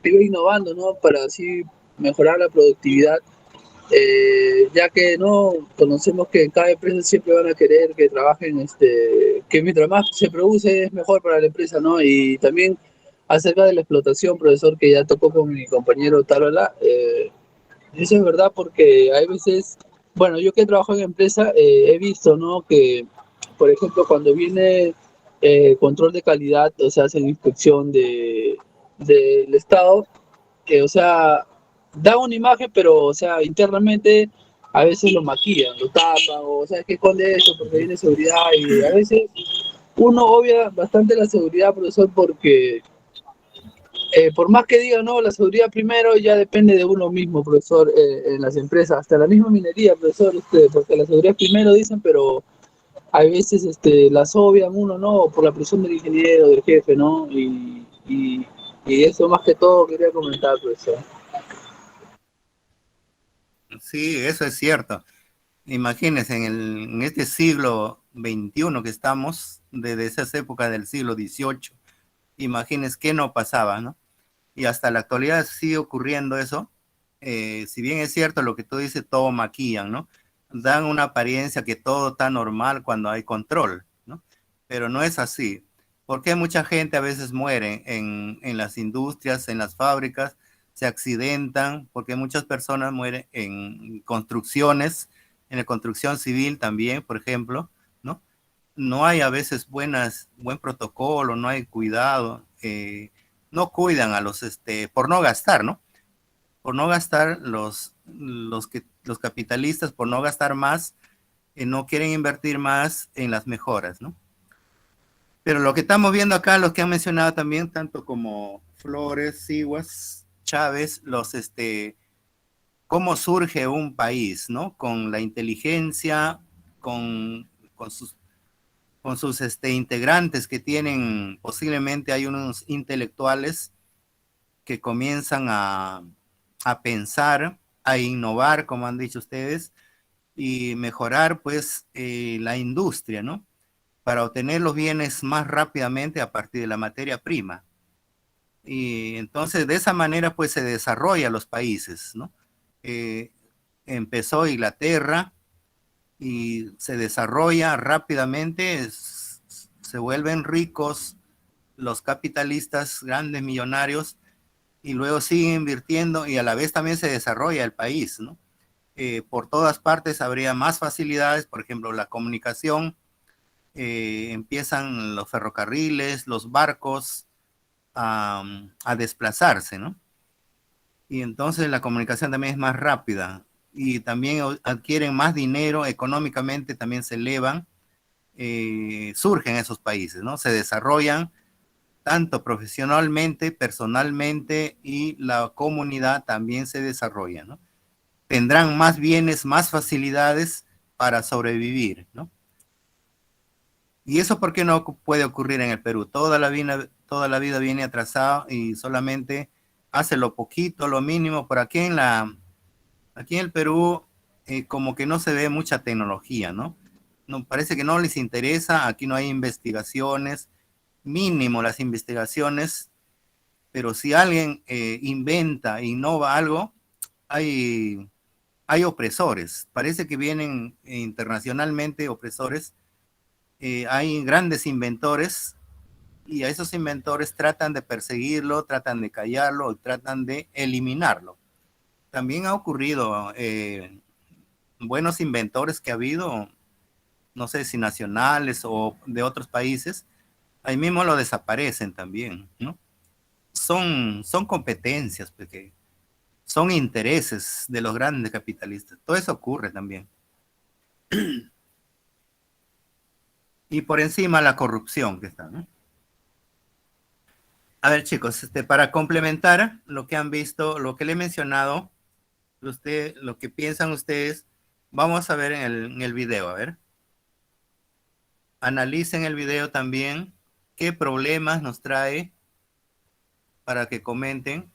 se iba innovando, ¿no? Para así mejorar la productividad. Ya que no conocemos que en cada empresa siempre van a querer que trabajen, que mientras más se produce es mejor para la empresa, ¿no? Y también acerca de la explotación, profesor, que ya tocó con mi compañero Tarola, eso es verdad porque hay veces, bueno, yo que trabajo en empresa, he visto, ¿no? Que, por ejemplo, cuando viene control de calidad, o sea, hacen inspección del Estado, que, o sea, da una imagen, pero, o sea, internamente a veces lo maquillan, lo tapan, o sea, que esconde eso porque viene seguridad y a veces uno obvia bastante la seguridad, profesor, porque por más que diga, no, la seguridad primero ya depende de uno mismo, profesor, en las empresas, hasta la misma minería, profesor, porque la seguridad primero dicen, pero hay veces las obvian uno, ¿no? Por la presión del ingeniero, del jefe, ¿no? Y eso más que todo quería comentar, profesor. Sí, eso es cierto. Imagínense, en este siglo XXI que estamos, desde esas épocas del siglo XVIII, imagínense qué no pasaba, ¿no? Y hasta la actualidad sigue ocurriendo eso. Si bien es cierto lo que tú dices, todo maquillan, ¿no? Dan una apariencia que todo está normal cuando hay control, ¿no? Pero no es así. Porque mucha gente a veces muere en las industrias, en las fábricas, se accidentan, porque muchas personas mueren en construcciones, en la construcción civil también, por ejemplo, ¿no? No hay a veces buen protocolo, no hay cuidado, no cuidan a por no gastar, ¿no? Por no gastar los capitalistas, por no gastar más, no quieren invertir más en las mejoras, ¿no? Pero lo que estamos viendo acá, los que han mencionado también, tanto como Flores, Siguas, Chávez, cómo surge un país, ¿no? Con la inteligencia, con, con sus con sus integrantes que tienen, posiblemente hay unos intelectuales que comienzan a pensar, a innovar, como han dicho ustedes, y mejorar pues la industria, ¿no? Para obtener los bienes más rápidamente a partir de la materia prima. Y entonces de esa manera pues se desarrolla los países, ¿no? Empezó Inglaterra y se desarrolla rápidamente, se vuelven ricos los capitalistas, grandes millonarios, y luego siguen invirtiendo y a la vez también se desarrolla el país, ¿no? Por todas partes habría más facilidades, por ejemplo, la comunicación, empiezan los ferrocarriles, los barcos a desplazarse, ¿no? Y entonces la comunicación también es más rápida y también adquieren más dinero, económicamente también se elevan, surgen esos países, ¿no? Se desarrollan tanto profesionalmente, personalmente, y la comunidad también se desarrolla, ¿no? Tendrán más bienes, más facilidades para sobrevivir, ¿no? ¿Y eso por qué no puede ocurrir en el Perú? Toda la vida viene atrasado y solamente hace lo poquito, lo mínimo. Por aquí aquí en el Perú como que no se ve mucha tecnología, ¿no? No, parece que no les interesa, aquí no hay investigaciones, mínimo las investigaciones, pero si alguien inventa, innova algo, hay opresores. Parece que vienen internacionalmente opresores. Hay grandes inventores y a esos inventores tratan de perseguirlo, tratan de callarlo, tratan de eliminarlo. También ha ocurrido buenos inventores que ha habido, no sé si nacionales o de otros países, ahí mismo lo desaparecen también, ¿no? Son competencias, porque son intereses de los grandes capitalistas. Todo eso ocurre también. Y por encima la corrupción que está, ¿no? A ver, chicos, para complementar lo que han visto, lo que le he mencionado, lo que piensan ustedes, vamos a ver en el video, a ver. Analicen el video también, qué problemas nos trae para que comenten.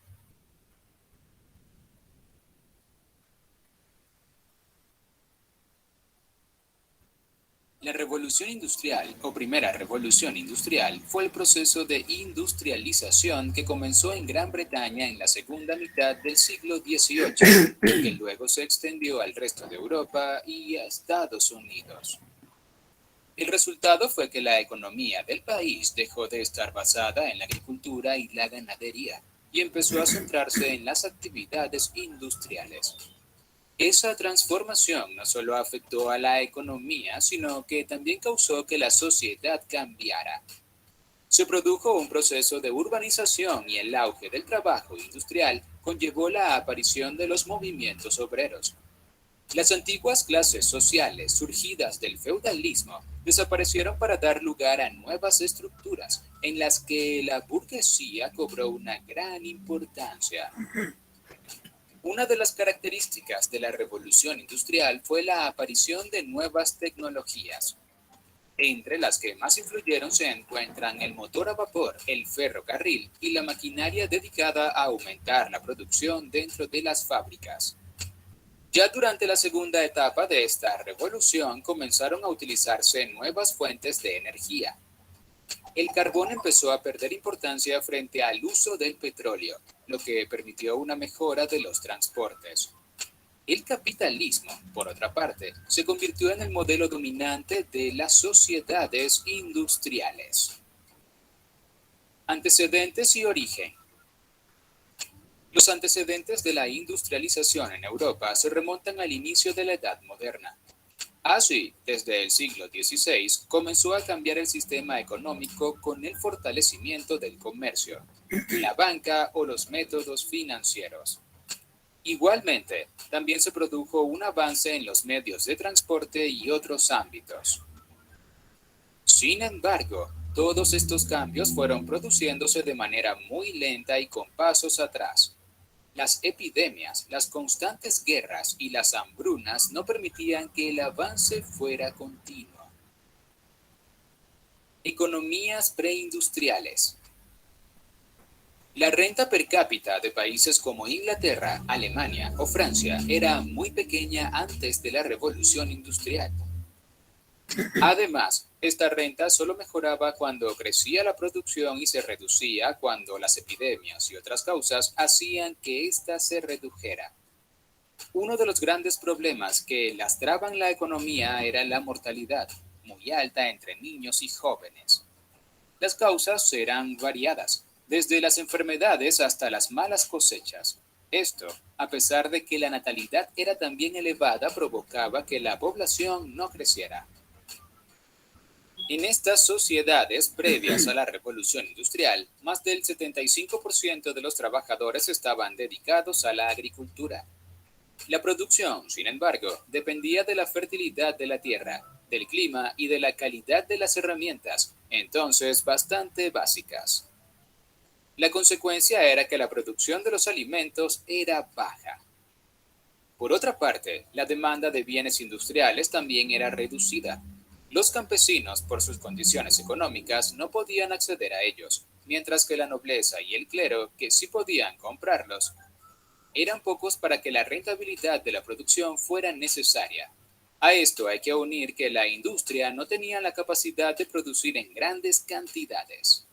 La revolución industrial, o primera revolución industrial, fue el proceso de industrialización que comenzó en Gran Bretaña en la segunda mitad del siglo XVIII, que luego se extendió al resto de Europa y a Estados Unidos. El resultado fue que la economía del país dejó de estar basada en la agricultura y la ganadería y empezó a centrarse en las actividades industriales. Esa transformación no solo afectó a la economía, sino que también causó que la sociedad cambiara. Se produjo un proceso de urbanización y el auge del trabajo industrial conllevó la aparición de los movimientos obreros. Las antiguas clases sociales surgidas del feudalismo desaparecieron para dar lugar a nuevas estructuras en las que la burguesía cobró una gran importancia. Una de las características de la revolución industrial fue la aparición de nuevas tecnologías. Entre las que más influyeron se encuentran el motor a vapor, el ferrocarril y la maquinaria dedicada a aumentar la producción dentro de las fábricas. Ya durante la segunda etapa de esta revolución comenzaron a utilizarse nuevas fuentes de energía. El carbón empezó a perder importancia frente al uso del petróleo, lo que permitió una mejora de los transportes. El capitalismo, por otra parte, se convirtió en el modelo dominante de las sociedades industriales. Antecedentes y origen. Los antecedentes de la industrialización en Europa se remontan al inicio de la Edad Moderna. Así, desde el siglo XVI, comenzó a cambiar el sistema económico con el fortalecimiento del comercio, la banca o los métodos financieros. Igualmente, también se produjo un avance en los medios de transporte y otros ámbitos. Sin embargo, todos estos cambios fueron produciéndose de manera muy lenta y con pasos atrás. Las epidemias, las constantes guerras y las hambrunas no permitían que el avance fuera continuo. Economías preindustriales. La renta per cápita de países como Inglaterra, Alemania o Francia era muy pequeña antes de la Revolución Industrial. Además, esta renta solo mejoraba cuando crecía la producción y se reducía cuando las epidemias y otras causas hacían que ésta se redujera. Uno de los grandes problemas que lastraban la economía era la mortalidad, muy alta entre niños y jóvenes. Las causas eran variadas, desde las enfermedades hasta las malas cosechas. Esto, a pesar de que la natalidad era también elevada, provocaba que la población no creciera. En estas sociedades previas a la Revolución Industrial, más del 75% de los trabajadores estaban dedicados a la agricultura. La producción, sin embargo, dependía de la fertilidad de la tierra, del clima y de la calidad de las herramientas, entonces bastante básicas. La consecuencia era que la producción de los alimentos era baja. Por otra parte, la demanda de bienes industriales también era reducida. Los campesinos, por sus condiciones económicas, no podían acceder a ellos, mientras que la nobleza y el clero, que sí podían comprarlos, eran pocos para que la rentabilidad de la producción fuera necesaria. A esto hay que unir que la industria no tenía la capacidad de producir en grandes cantidades.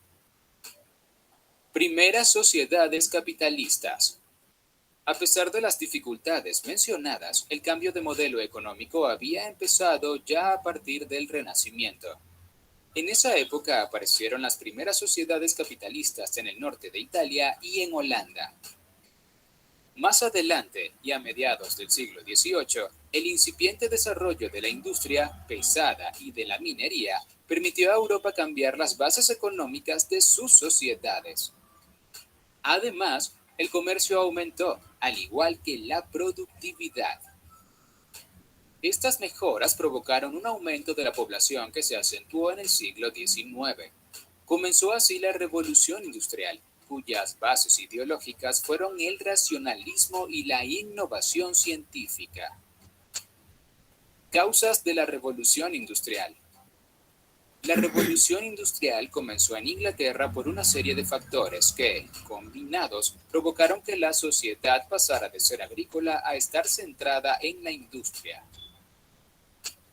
Primeras sociedades capitalistas. A pesar de las dificultades mencionadas, el cambio de modelo económico había empezado ya a partir del Renacimiento. En esa época aparecieron las primeras sociedades capitalistas en el norte de Italia y en Holanda. Más adelante, y a mediados del siglo XVIII, el incipiente desarrollo de la industria pesada y de la minería permitió a Europa cambiar las bases económicas de sus sociedades. Además, el comercio aumentó, al igual que la productividad. Estas mejoras provocaron un aumento de la población que se acentuó en el siglo XIX. Comenzó así la Revolución Industrial, cuyas bases ideológicas fueron el racionalismo y la innovación científica. Causas de la Revolución Industrial. La Revolución Industrial comenzó en Inglaterra por una serie de factores que, combinados, provocaron que la sociedad pasara de ser agrícola a estar centrada en la industria.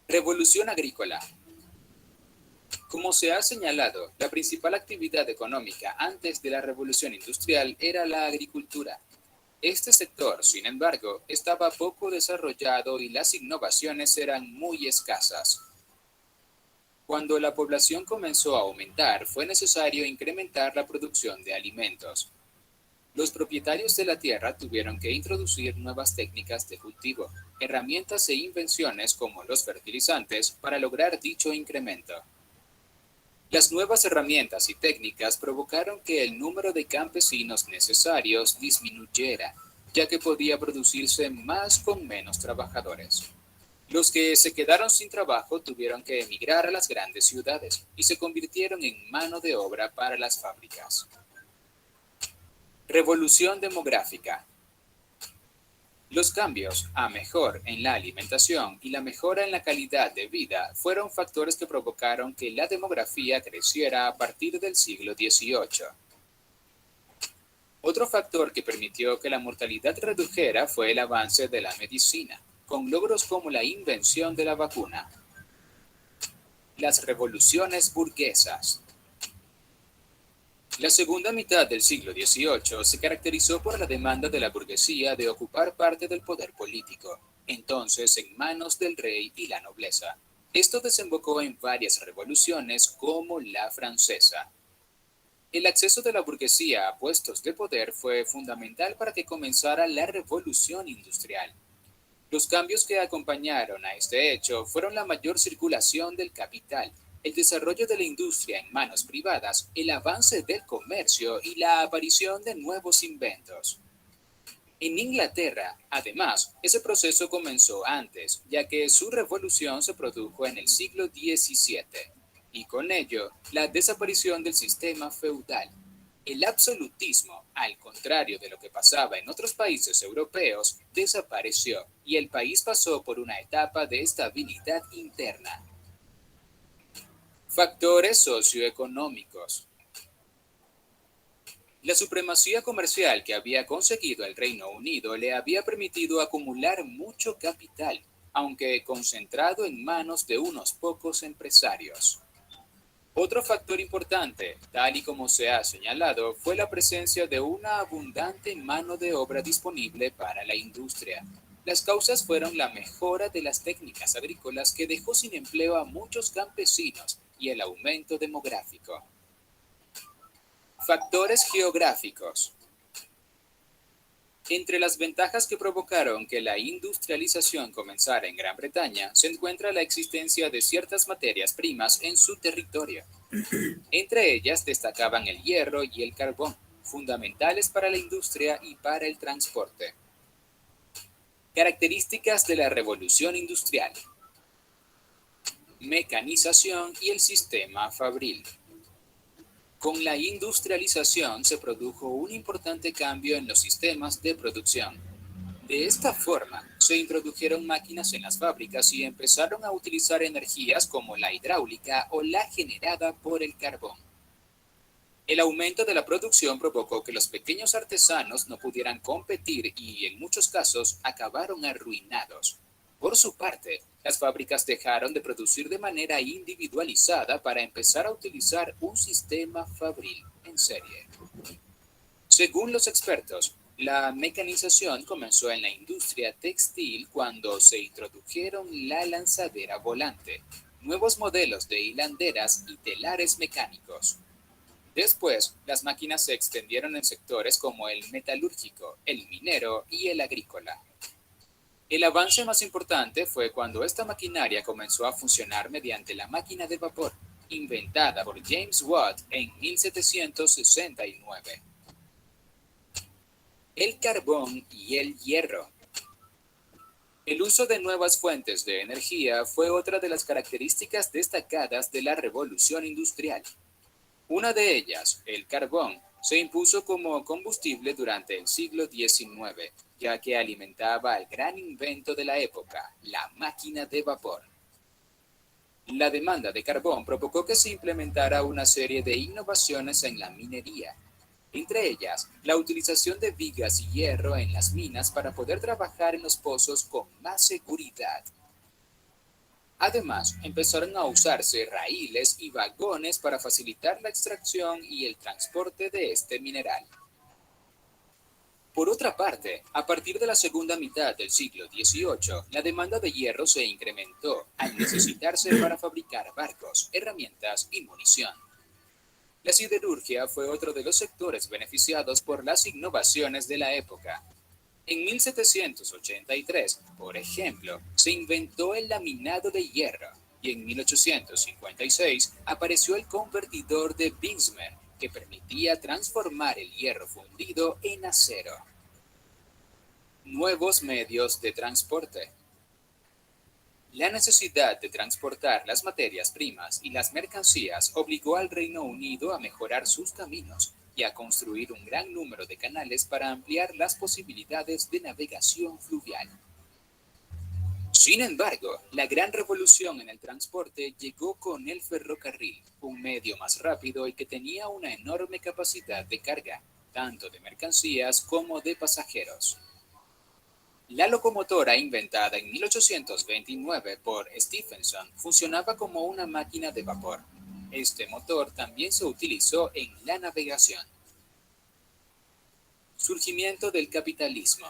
Revolución agrícola. Como se ha señalado, la principal actividad económica antes de la Revolución Industrial era la agricultura. Este sector, sin embargo, estaba poco desarrollado y las innovaciones eran muy escasas. Cuando la población comenzó a aumentar, fue necesario incrementar la producción de alimentos. Los propietarios de la tierra tuvieron que introducir nuevas técnicas de cultivo, herramientas e invenciones como los fertilizantes para lograr dicho incremento. Las nuevas herramientas y técnicas provocaron que el número de campesinos necesarios disminuyera, ya que podía producirse más con menos trabajadores. Los que se quedaron sin trabajo tuvieron que emigrar a las grandes ciudades y se convirtieron en mano de obra para las fábricas. Revolución demográfica. Los cambios a mejor en la alimentación y la mejora en la calidad de vida fueron factores que provocaron que la demografía creciera a partir del siglo XVIII. Otro factor que permitió que la mortalidad redujera fue el avance de la medicina, con logros como la invención de la vacuna. Las revoluciones burguesas. La segunda mitad del siglo XVIII se caracterizó por la demanda de la burguesía de ocupar parte del poder político, entonces en manos del rey y la nobleza. Esto desembocó en varias revoluciones como la francesa. El acceso de la burguesía a puestos de poder fue fundamental para que comenzara la Revolución Industrial. Los cambios que acompañaron a este hecho fueron la mayor circulación del capital, el desarrollo de la industria en manos privadas, el avance del comercio y la aparición de nuevos inventos. En Inglaterra, además, ese proceso comenzó antes, ya que su revolución se produjo en el siglo XVII, y con ello, la desaparición del sistema feudal. El absolutismo, al contrario de lo que pasaba en otros países europeos, desapareció y el país pasó por una etapa de estabilidad interna. Factores socioeconómicos. La supremacía comercial que había conseguido el Reino Unido le había permitido acumular mucho capital, aunque concentrado en manos de unos pocos empresarios. Otro factor importante, tal y como se ha señalado, fue la presencia de una abundante mano de obra disponible para la industria. Las causas fueron la mejora de las técnicas agrícolas que dejó sin empleo a muchos campesinos y el aumento demográfico. Factores geográficos. Entre las ventajas que provocaron que la industrialización comenzara en Gran Bretaña se encuentra la existencia de ciertas materias primas en su territorio. Entre ellas destacaban el hierro y el carbón, fundamentales para la industria y para el transporte. Características de la revolución industrial. Mecanización y el sistema fabril. Con la industrialización se produjo un importante cambio en los sistemas de producción. De esta forma, se introdujeron máquinas en las fábricas y empezaron a utilizar energías como la hidráulica o la generada por el carbón. El aumento de la producción provocó que los pequeños artesanos no pudieran competir y, en muchos casos, acabaron arruinados. Por su parte, las fábricas dejaron de producir de manera individualizada para empezar a utilizar un sistema fabril en serie. Según los expertos, la mecanización comenzó en la industria textil cuando se introdujeron la lanzadera volante, nuevos modelos de hilanderas y telares mecánicos. Después, las máquinas se extendieron en sectores como el metalúrgico, el minero y el agrícola. El avance más importante fue cuando esta maquinaria comenzó a funcionar mediante la máquina de vapor, inventada por James Watt en 1769. El carbón y el hierro. El uso de nuevas fuentes de energía fue otra de las características destacadas de la revolución industrial. Una de ellas, el carbón, se impuso como combustible durante el siglo XIX, ya que alimentaba al gran invento de la época, la máquina de vapor. La demanda de carbón provocó que se implementara una serie de innovaciones en la minería, entre ellas la utilización de vigas y hierro en las minas para poder trabajar en los pozos con más seguridad. Además, empezaron a usarse raíles y vagones para facilitar la extracción y el transporte de este mineral. Por otra parte, a partir de la segunda mitad del siglo XVIII, la demanda de hierro se incrementó al necesitarse para fabricar barcos, herramientas y munición. La siderurgia fue otro de los sectores beneficiados por las innovaciones de la época. En 1783, por ejemplo, se inventó el laminado de hierro y en 1856 apareció el convertidor de Bismarck, que permitía transformar el hierro fundido en acero. Nuevos medios de transporte. La necesidad de transportar las materias primas y las mercancías obligó al Reino Unido a mejorar sus caminos y a construir un gran número de canales para ampliar las posibilidades de navegación fluvial. Sin embargo, la gran revolución en el transporte llegó con el ferrocarril, un medio más rápido y que tenía una enorme capacidad de carga, tanto de mercancías como de pasajeros. La locomotora, inventada en 1829 por Stephenson, funcionaba como una máquina de vapor. Este motor también se utilizó en la navegación. Surgimiento del capitalismo.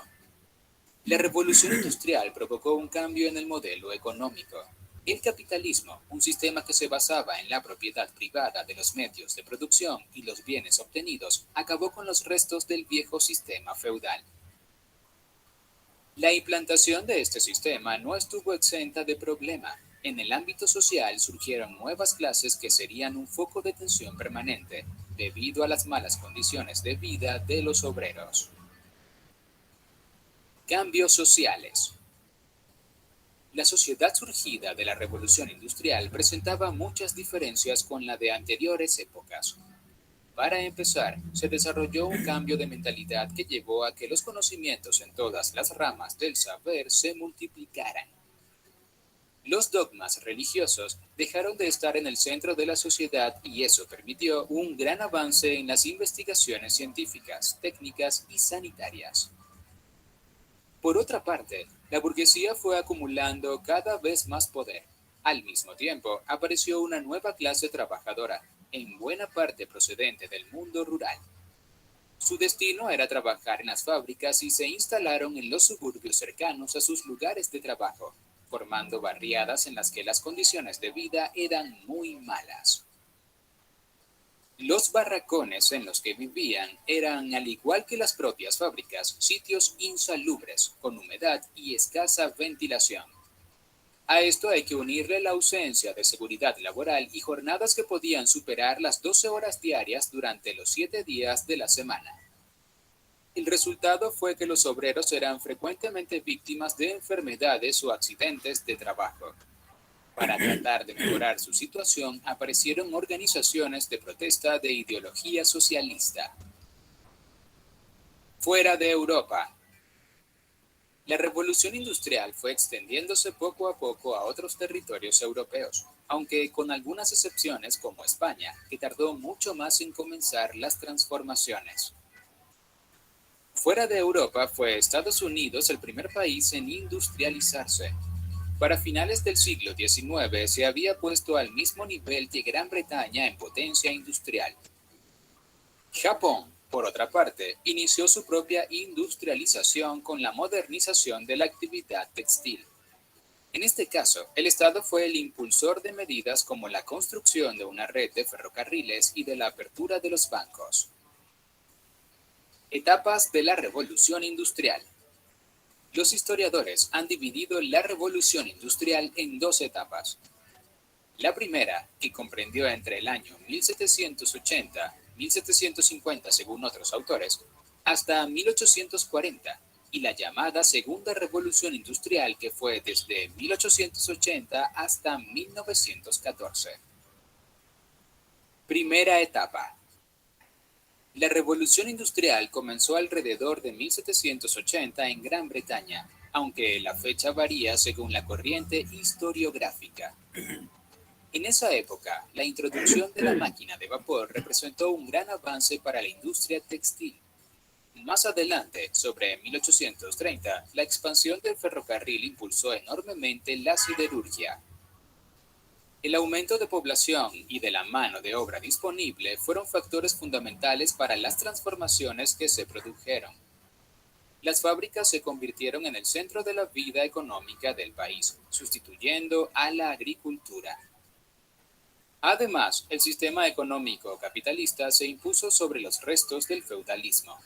La revolución industrial provocó un cambio en el modelo económico. El capitalismo, un sistema que se basaba en la propiedad privada de los medios de producción y los bienes obtenidos, acabó con los restos del viejo sistema feudal. La implantación de este sistema no estuvo exenta de problema. En el ámbito social surgieron nuevas clases que serían un foco de tensión permanente, debido a las malas condiciones de vida de los obreros. Cambios sociales. La sociedad surgida de la Revolución Industrial presentaba muchas diferencias con la de anteriores épocas. Para empezar, se desarrolló un cambio de mentalidad que llevó a que los conocimientos en todas las ramas del saber se multiplicaran. Los dogmas religiosos dejaron de estar en el centro de la sociedad y eso permitió un gran avance en las investigaciones científicas, técnicas y sanitarias. Por otra parte, la burguesía fue acumulando cada vez más poder. Al mismo tiempo, apareció una nueva clase trabajadora, en buena parte procedente del mundo rural. Su destino era trabajar en las fábricas y se instalaron en los suburbios cercanos a sus lugares de trabajo, formando barriadas en las que las condiciones de vida eran muy malas. Los barracones en los que vivían eran, al igual que las propias fábricas, sitios insalubres, con humedad y escasa ventilación. A esto hay que unirle la ausencia de seguridad laboral y jornadas que podían superar las 12 horas diarias durante los 7 días de la semana. El resultado fue que los obreros eran frecuentemente víctimas de enfermedades o accidentes de trabajo. Para tratar de mejorar su situación, aparecieron organizaciones de protesta de ideología socialista. Fuera de Europa. La revolución industrial fue extendiéndose poco a poco a otros territorios europeos, aunque con algunas excepciones como España, que tardó mucho más en comenzar las transformaciones. Fuera de Europa fue Estados Unidos el primer país en industrializarse. Para finales del siglo XIX se había puesto al mismo nivel que Gran Bretaña en potencia industrial. Japón, por otra parte, inició su propia industrialización con la modernización de la actividad textil. En este caso, el Estado fue el impulsor de medidas como la construcción de una red de ferrocarriles y de la apertura de los bancos. Etapas de la Revolución Industrial. Los historiadores han dividido la revolución industrial en dos etapas. La primera, que comprendió entre el año 1780-1750 según otros autores, hasta 1840, y la llamada Segunda Revolución Industrial, que fue desde 1880 hasta 1914. Primera etapa. La revolución industrial comenzó alrededor de 1780 en Gran Bretaña, aunque la fecha varía según la corriente historiográfica. En esa época, la introducción de la máquina de vapor representó un gran avance para la industria textil. Más adelante, sobre 1830, la expansión del ferrocarril impulsó enormemente la siderurgia. El aumento de población y de la mano de obra disponible fueron factores fundamentales para las transformaciones que se produjeron. Las fábricas se convirtieron en el centro de la vida económica del país, sustituyendo a la agricultura. Además, el sistema económico capitalista se impuso sobre los restos del feudalismo.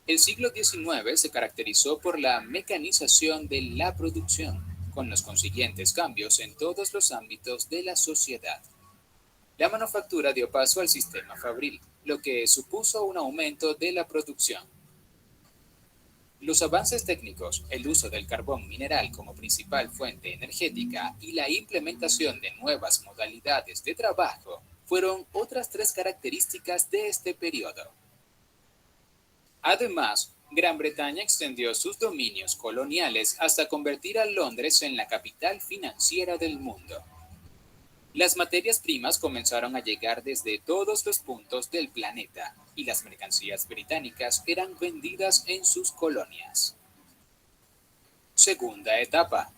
El siglo XIX se caracterizó por la mecanización de la producción, con los consiguientes cambios en todos los ámbitos de la sociedad. La manufactura dio paso al sistema fabril, lo que supuso un aumento de la producción. Los avances técnicos, el uso del carbón mineral como principal fuente energética y la implementación de nuevas modalidades de trabajo fueron otras tres características de este periodo. Además, Gran Bretaña extendió sus dominios coloniales hasta convertir a Londres en la capital financiera del mundo. Las materias primas comenzaron a llegar desde todos los puntos del planeta y las mercancías británicas eran vendidas en sus colonias. Segunda etapa.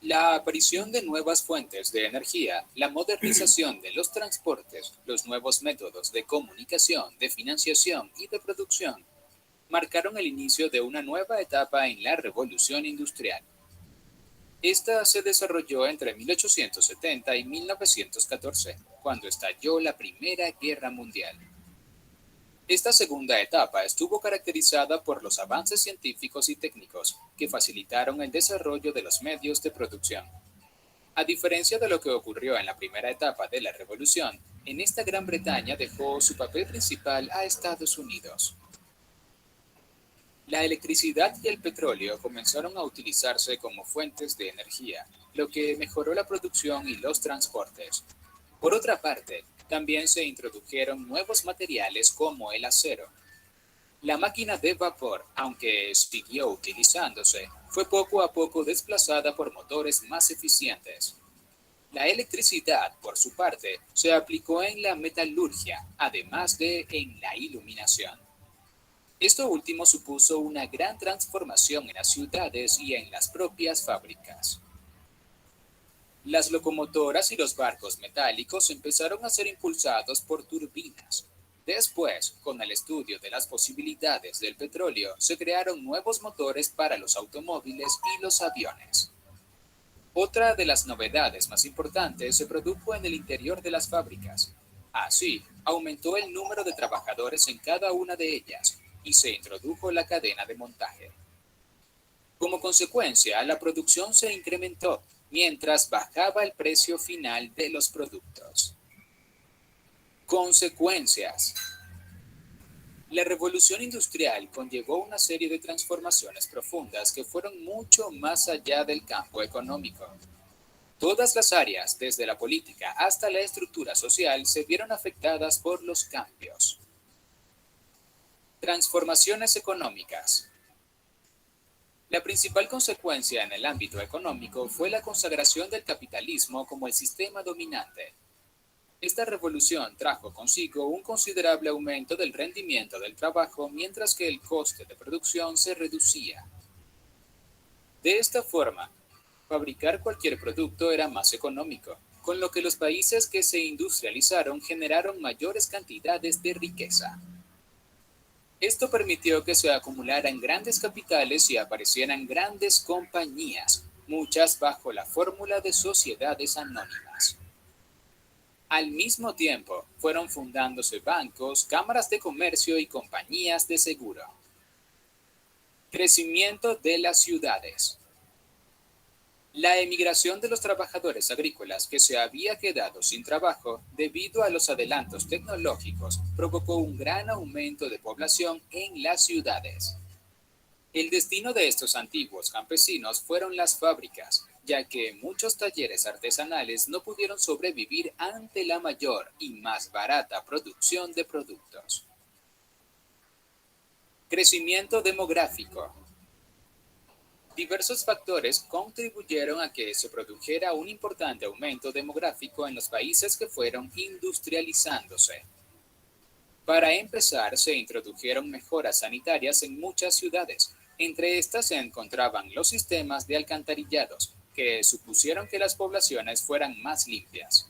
La aparición de nuevas fuentes de energía, la modernización de los transportes, los nuevos métodos de comunicación, de financiación y de producción marcaron el inicio de una nueva etapa en la revolución industrial. Esta se desarrolló entre 1870 y 1914, cuando estalló la Primera Guerra Mundial. Esta segunda etapa estuvo caracterizada por los avances científicos y técnicos que facilitaron el desarrollo de los medios de producción. A diferencia de lo que ocurrió en la primera etapa de la revolución, en esta Gran Bretaña dejó su papel principal a Estados Unidos. La electricidad y el petróleo comenzaron a utilizarse como fuentes de energía, lo que mejoró la producción y los transportes. Por otra parte, también se introdujeron nuevos materiales como el acero. La máquina de vapor, aunque siguió utilizándose, fue poco a poco desplazada por motores más eficientes. La electricidad, por su parte, se aplicó en la metalurgia, además de en la iluminación. Esto último supuso una gran transformación en las ciudades y en las propias fábricas. Las locomotoras y los barcos metálicos empezaron a ser impulsados por turbinas. Después, con el estudio de las posibilidades del petróleo, se crearon nuevos motores para los automóviles y los aviones. Otra de las novedades más importantes se produjo en el interior de las fábricas. Así, aumentó el número de trabajadores en cada una de ellas y se introdujo la cadena de montaje. Como consecuencia, la producción se incrementó mientras bajaba el precio final de los productos. Consecuencias. La revolución industrial conllevó una serie de transformaciones profundas que fueron mucho más allá del campo económico. Todas las áreas, desde la política hasta la estructura social, se vieron afectadas por los cambios. Transformaciones económicas. La principal consecuencia en el ámbito económico fue la consagración del capitalismo como el sistema dominante. Esta revolución trajo consigo un considerable aumento del rendimiento del trabajo, mientras que el coste de producción se reducía. De esta forma, fabricar cualquier producto era más económico, con lo que los países que se industrializaron generaron mayores cantidades de riqueza. Esto permitió que se acumularan grandes capitales y aparecieran grandes compañías, muchas bajo la fórmula de sociedades anónimas. Al mismo tiempo, fueron fundándose bancos, cámaras de comercio y compañías de seguro. Crecimiento de las ciudades. La emigración de los trabajadores agrícolas que se había quedado sin trabajo debido a los adelantos tecnológicos provocó un gran aumento de población en las ciudades. El destino de estos antiguos campesinos fueron las fábricas, ya que muchos talleres artesanales no pudieron sobrevivir ante la mayor y más barata producción de productos. Crecimiento demográfico. Diversos factores contribuyeron a que se produjera un importante aumento demográfico en los países que fueron industrializándose. Para empezar, se introdujeron mejoras sanitarias en muchas ciudades. Entre estas se encontraban los sistemas de alcantarillados, que supusieron que las poblaciones fueran más limpias.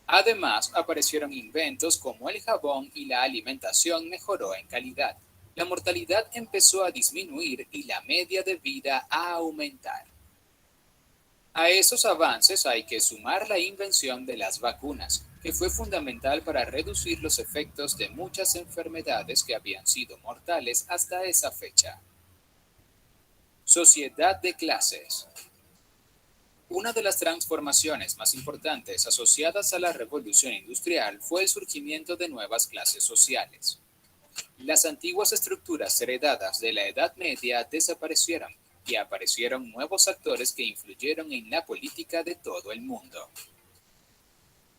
Además, aparecieron inventos como el jabón y la alimentación mejoró en calidad. La mortalidad empezó a disminuir y la media de vida a aumentar. A esos avances hay que sumar la invención de las vacunas, que fue fundamental para reducir los efectos de muchas enfermedades que habían sido mortales hasta esa fecha. Sociedad de clases. Una de las transformaciones más importantes asociadas a la revolución industrial fue el surgimiento de nuevas clases sociales. Las antiguas estructuras heredadas de la Edad Media desaparecieron y aparecieron nuevos actores que influyeron en la política de todo el mundo.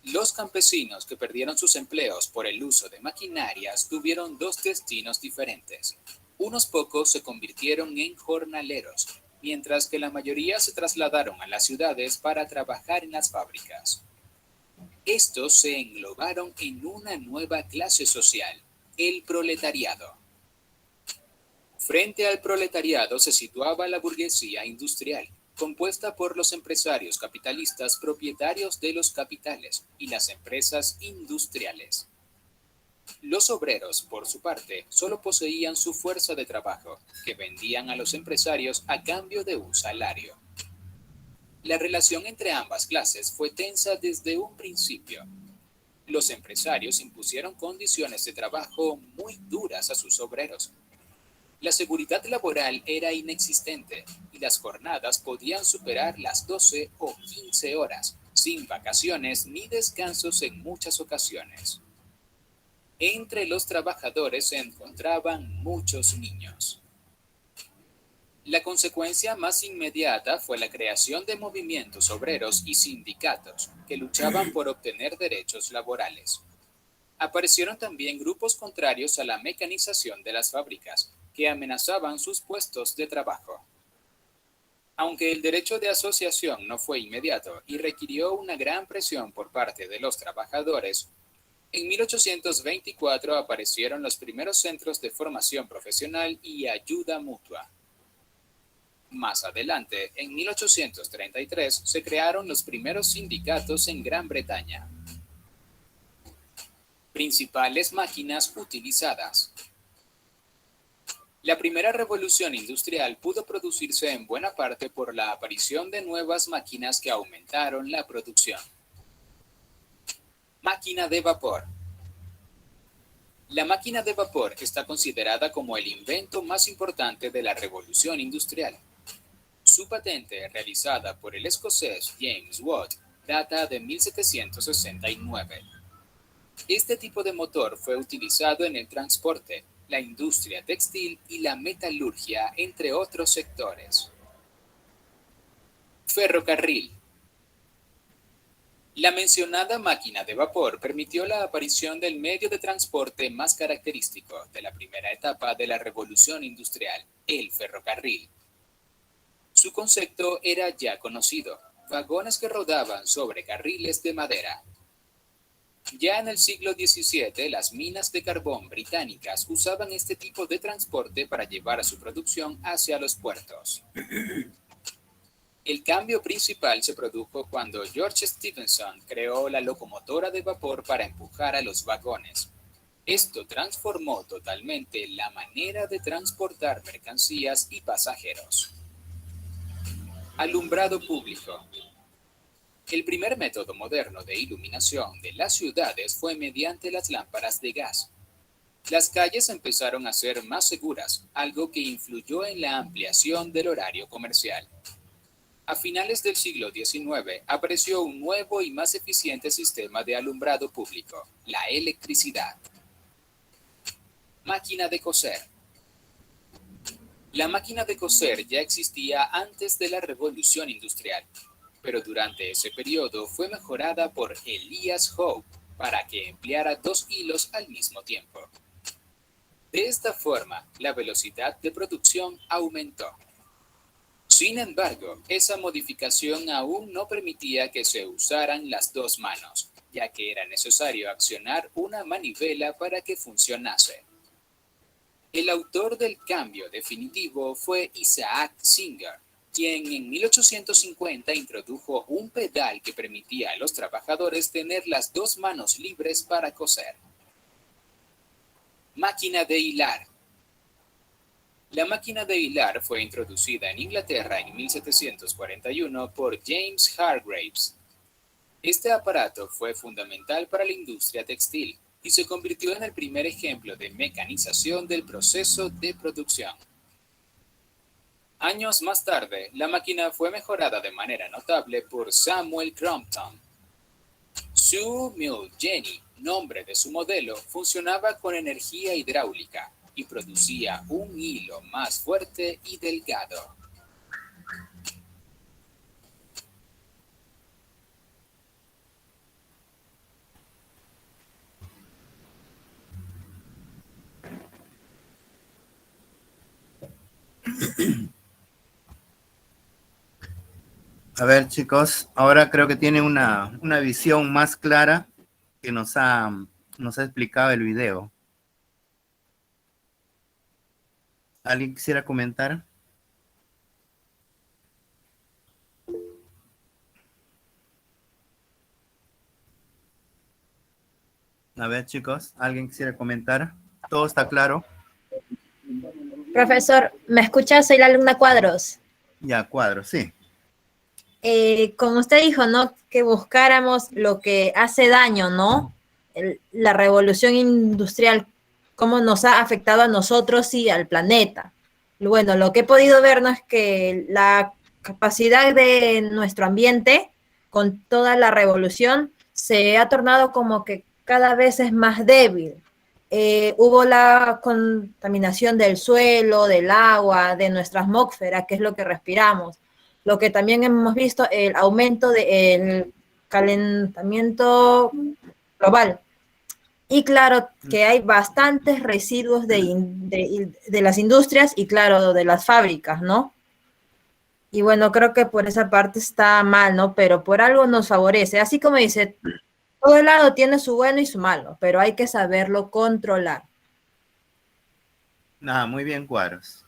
Los campesinos que perdieron sus empleos por el uso de maquinarias tuvieron dos destinos diferentes. Unos pocos se convirtieron en jornaleros, mientras que la mayoría se trasladaron a las ciudades para trabajar en las fábricas. Estos se englobaron en una nueva clase social, el proletariado. Frente al proletariado se situaba la burguesía industrial, compuesta por los empresarios capitalistas propietarios de los capitales y las empresas industriales. Los obreros, por su parte, solo poseían su fuerza de trabajo, que vendían a los empresarios a cambio de un salario. La relación entre ambas clases fue tensa desde un principio. Los empresarios impusieron condiciones de trabajo muy duras a sus obreros. La seguridad laboral era inexistente y las jornadas podían superar las 12 o 15 horas, sin vacaciones ni descansos en muchas ocasiones. Entre los trabajadores se encontraban muchos niños. La consecuencia más inmediata fue la creación de movimientos obreros y sindicatos que luchaban por obtener derechos laborales. Aparecieron también grupos contrarios a la mecanización de las fábricas, que amenazaban sus puestos de trabajo. Aunque el derecho de asociación no fue inmediato y requirió una gran presión por parte de los trabajadores, en 1824 aparecieron los primeros centros de formación profesional y ayuda mutua. Más adelante, en 1833, se crearon los primeros sindicatos en Gran Bretaña. Principales máquinas utilizadas. La primera revolución industrial pudo producirse en buena parte por la aparición de nuevas máquinas que aumentaron la producción. Máquina de vapor. La máquina de vapor está considerada como el invento más importante de la revolución industrial. Su patente, realizada por el escocés James Watt, data de 1769. Este tipo de motor fue utilizado en el transporte, la industria textil y la metalurgia, entre otros sectores. Ferrocarril. La mencionada máquina de vapor permitió la aparición del medio de transporte más característico de la primera etapa de la revolución industrial, el ferrocarril. Su concepto era ya conocido, vagones que rodaban sobre carriles de madera. Ya en el siglo XVII, las minas de carbón británicas usaban este tipo de transporte para llevar su producción hacia los puertos. El cambio principal se produjo cuando George Stephenson creó la locomotora de vapor para empujar a los vagones. Esto transformó totalmente la manera de transportar mercancías y pasajeros. Alumbrado público. El primer método moderno de iluminación de las ciudades fue mediante las lámparas de gas. Las calles empezaron a ser más seguras, algo que influyó en la ampliación del horario comercial. A finales del siglo XIX apareció un nuevo y más eficiente sistema de alumbrado público, la electricidad. Máquina de coser. La máquina de coser ya existía antes de la Revolución Industrial, pero durante ese periodo fue mejorada por Elias Howe para que empleara 2 hilos al mismo tiempo. De esta forma, la velocidad de producción aumentó. Sin embargo, esa modificación aún no permitía que se usaran las 2 manos, ya que era necesario accionar una manivela para que funcionase. El autor del cambio definitivo fue Isaac Singer, quien en 1850 introdujo un pedal que permitía a los trabajadores tener las 2 manos libres para coser. Máquina de hilar. La máquina de hilar fue introducida en Inglaterra en 1741 por James Hargreaves. Este aparato fue fundamental para la industria textil y se convirtió en el primer ejemplo de mecanización del proceso de producción. Años más tarde, la máquina fue mejorada de manera notable por Samuel Crompton. Su Mill Jenny, nombre de su modelo, funcionaba con energía hidráulica y producía un hilo más fuerte y delgado. A ver, chicos, ahora creo que tienen una visión más clara que nos ha explicado el video. ¿Alguien quisiera comentar? A ver, chicos, ¿alguien quisiera comentar? ¿Todo está claro? Profesor, ¿me escucha? Soy la alumna Cuadros. Ya, Cuadros, sí. Como usted dijo, ¿no? Que buscáramos lo que hace daño, ¿no? La revolución industrial, cómo nos ha afectado a nosotros y al planeta. Bueno, lo que he podido ver, ¿no? Es que la capacidad de nuestro ambiente, con toda la revolución, se ha tornado como que cada vez es más débil. Hubo la contaminación del suelo, del agua, de nuestra atmósfera, que es lo que respiramos. Lo que también hemos visto, el aumento del calentamiento global. Y claro que hay bastantes residuos de las industrias y claro, de las fábricas, ¿no? Y bueno, creo que por esa parte está mal, ¿no? Pero por algo nos favorece. Así como dice, todo lado tiene su bueno y su malo, pero hay que saberlo controlar. Muy bien, Cuadros.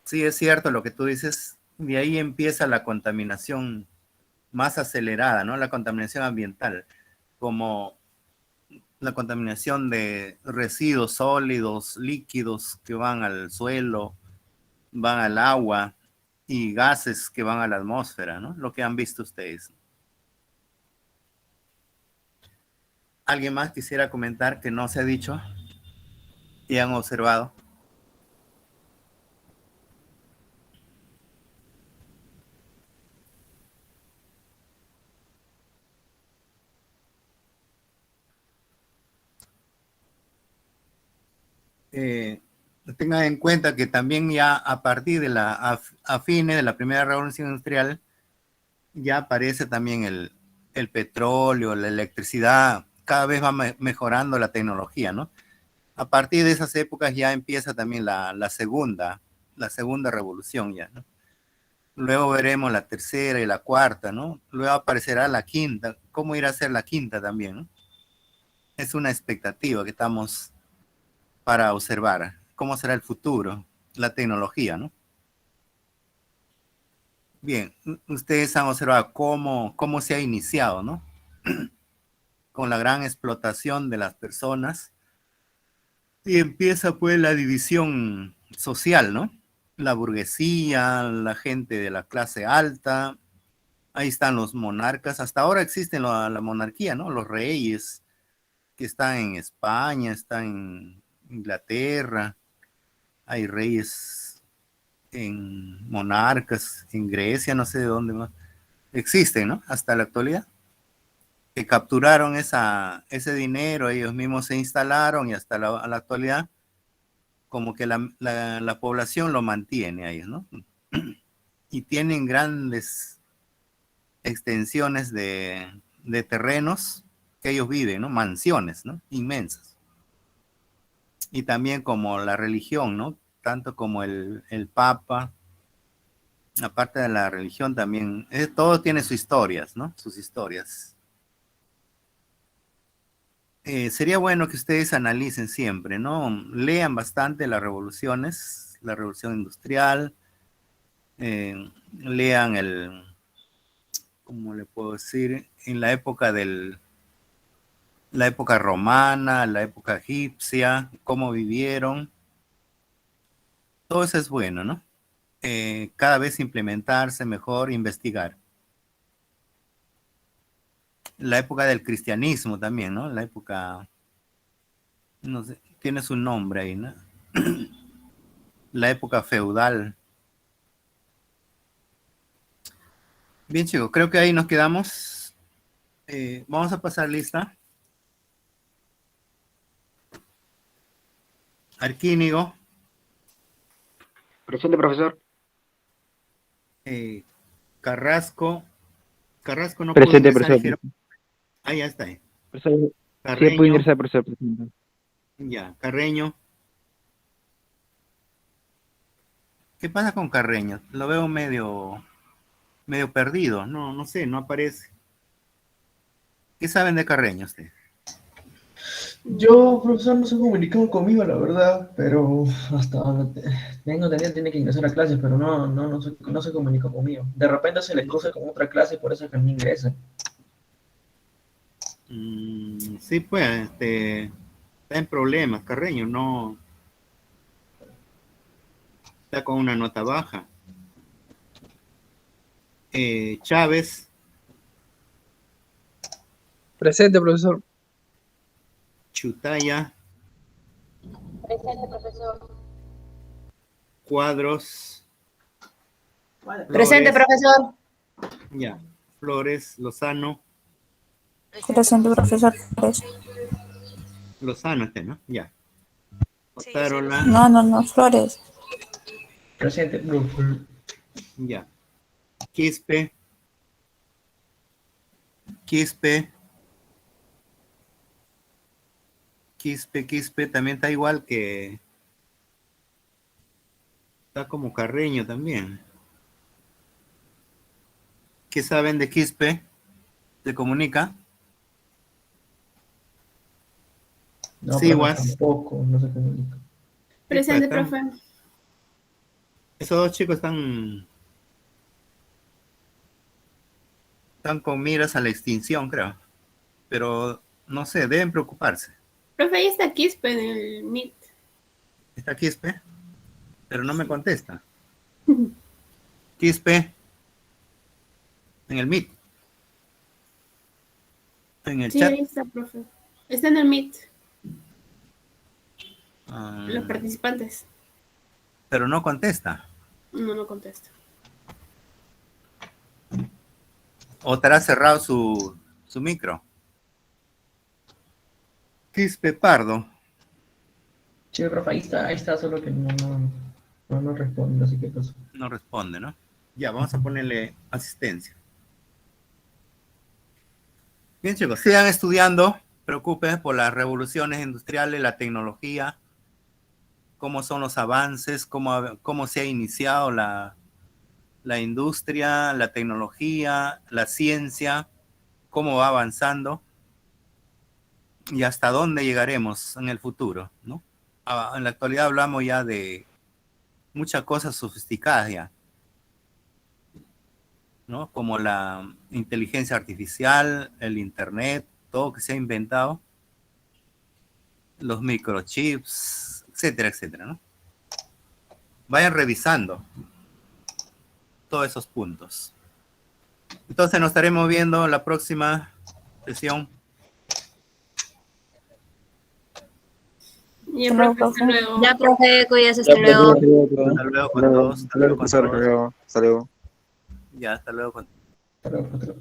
Sí, es cierto lo que tú dices. De ahí empieza la contaminación más acelerada, ¿no? La contaminación ambiental, como la contaminación de residuos sólidos, líquidos que van al suelo, van al agua y gases que van a la atmósfera, ¿no? Lo que han visto ustedes. ¿Alguien más quisiera comentar que no se ha dicho y han observado? Tengan en cuenta que también ya a partir de a fines de la primera revolución industrial ya aparece también el petróleo, la electricidad, cada vez va mejorando la tecnología, ¿no? A partir de esas épocas ya empieza también la segunda revolución ya, ¿no? Luego veremos la tercera y la cuarta, ¿no? Luego aparecerá la quinta. ¿Cómo irá a ser la quinta también, ¿no? Es una expectativa que estamos para observar. ¿Cómo será el futuro? La tecnología, ¿no? Bien, ustedes han observado cómo se ha iniciado, ¿no? Con la gran explotación de las personas. Y empieza pues la división social, ¿no? La burguesía, la gente de la clase alta, ahí están los monarcas, hasta ahora existe la monarquía, ¿no? Los reyes que están en España, están en Inglaterra, hay reyes en monarcas, en Grecia, no sé de dónde más. Existen, ¿no? Hasta la actualidad. Que capturaron ese dinero, ellos mismos se instalaron y hasta la actualidad como que la población lo mantiene ahí, ¿no? Y tienen grandes extensiones de terrenos que ellos viven, ¿no? Mansiones, ¿no? Inmensas. Y también como la religión, ¿no? Tanto como el Papa, aparte de la religión también, todo tiene sus historias, ¿no? Sus historias. Sería bueno que ustedes analicen siempre, ¿no? Lean bastante las revoluciones, la revolución industrial, lean ¿cómo le puedo decir? En la época la época romana, la época egipcia, cómo vivieron. Todo eso es bueno, ¿no? Cada vez implementarse mejor, investigar. La época del cristianismo también, ¿no? La época, no sé, tiene su nombre ahí, ¿no? La época feudal. Bien, chicos, creo que ahí nos quedamos. Vamos a pasar lista. Arquínigo. Presente, profesor. Carrasco. Carrasco no pudo Presente, ingresar, profesor. dijeron. Ahí ya está. Profesor, sí, Carreño. puede ingresar, profesor. Presente. Ya, Carreño. ¿Qué pasa con Carreño? Lo veo medio perdido. No sé, no aparece. ¿Qué saben de Carreño usted? Yo, profesor, no se ha comunicado conmigo, la verdad, pero hasta donde tengo entendido tiene que ingresar a clases, pero no se comunicó conmigo. De repente se le cruza con otra clase, por eso es que no ingresa. Sí, pues, está en problemas, Carreño, no está con una nota baja. Chávez, Presente, profesor. Chutaya, Presente, profesor. Cuadros, Presente, Flores, profesor. ya, Flores, Lozano, Presente, profesor Flores. Lozano ¿no? Ya. Otárola, No, Flores. Presente, profe. ya. Quispe, Quispe también está igual que... Está como Carreño también. ¿Qué saben de Quispe? ¿Se comunica? No, Sí, profe, Guas. tampoco, no se comunica. Presente, Están- profe. Esos dos chicos están con miras a la extinción, creo. Pero no sé, deben preocuparse. Profe, ahí está Quispe en el Meet. Está Quispe, pero no me contesta. Quispe, en el Meet. En el Sí, chat. ahí está, profe. Está en el Meet, Ah, los participantes. pero no contesta. No contesta. O estará cerrado su micro. Quispe Pardo. Sí, profe, ahí está, solo que no responde, así que pasó. No responde, ¿no? Ya, vamos a ponerle asistencia. Bien, chicos, sigan estudiando. Preocupen por las revoluciones industriales, la tecnología, cómo son los avances, cómo se ha iniciado la industria, la tecnología, la ciencia, cómo va avanzando y hasta dónde llegaremos en el futuro, ¿no? En la actualidad hablamos ya de muchas cosas sofisticadas ya, ¿no? Como la inteligencia artificial, el internet, todo que se ha inventado, los microchips, etcétera, etcétera, ¿no? Vayan revisando todos esos puntos. Entonces nos estaremos viendo en la próxima sesión. Y el Hasta luego, profe, hasta profe. luego. Ya, profe, cuídese, Ya, hasta luego. Hasta luego con todos. Hasta luego con todos. Hasta luego. Ya, hasta luego con Hasta luego.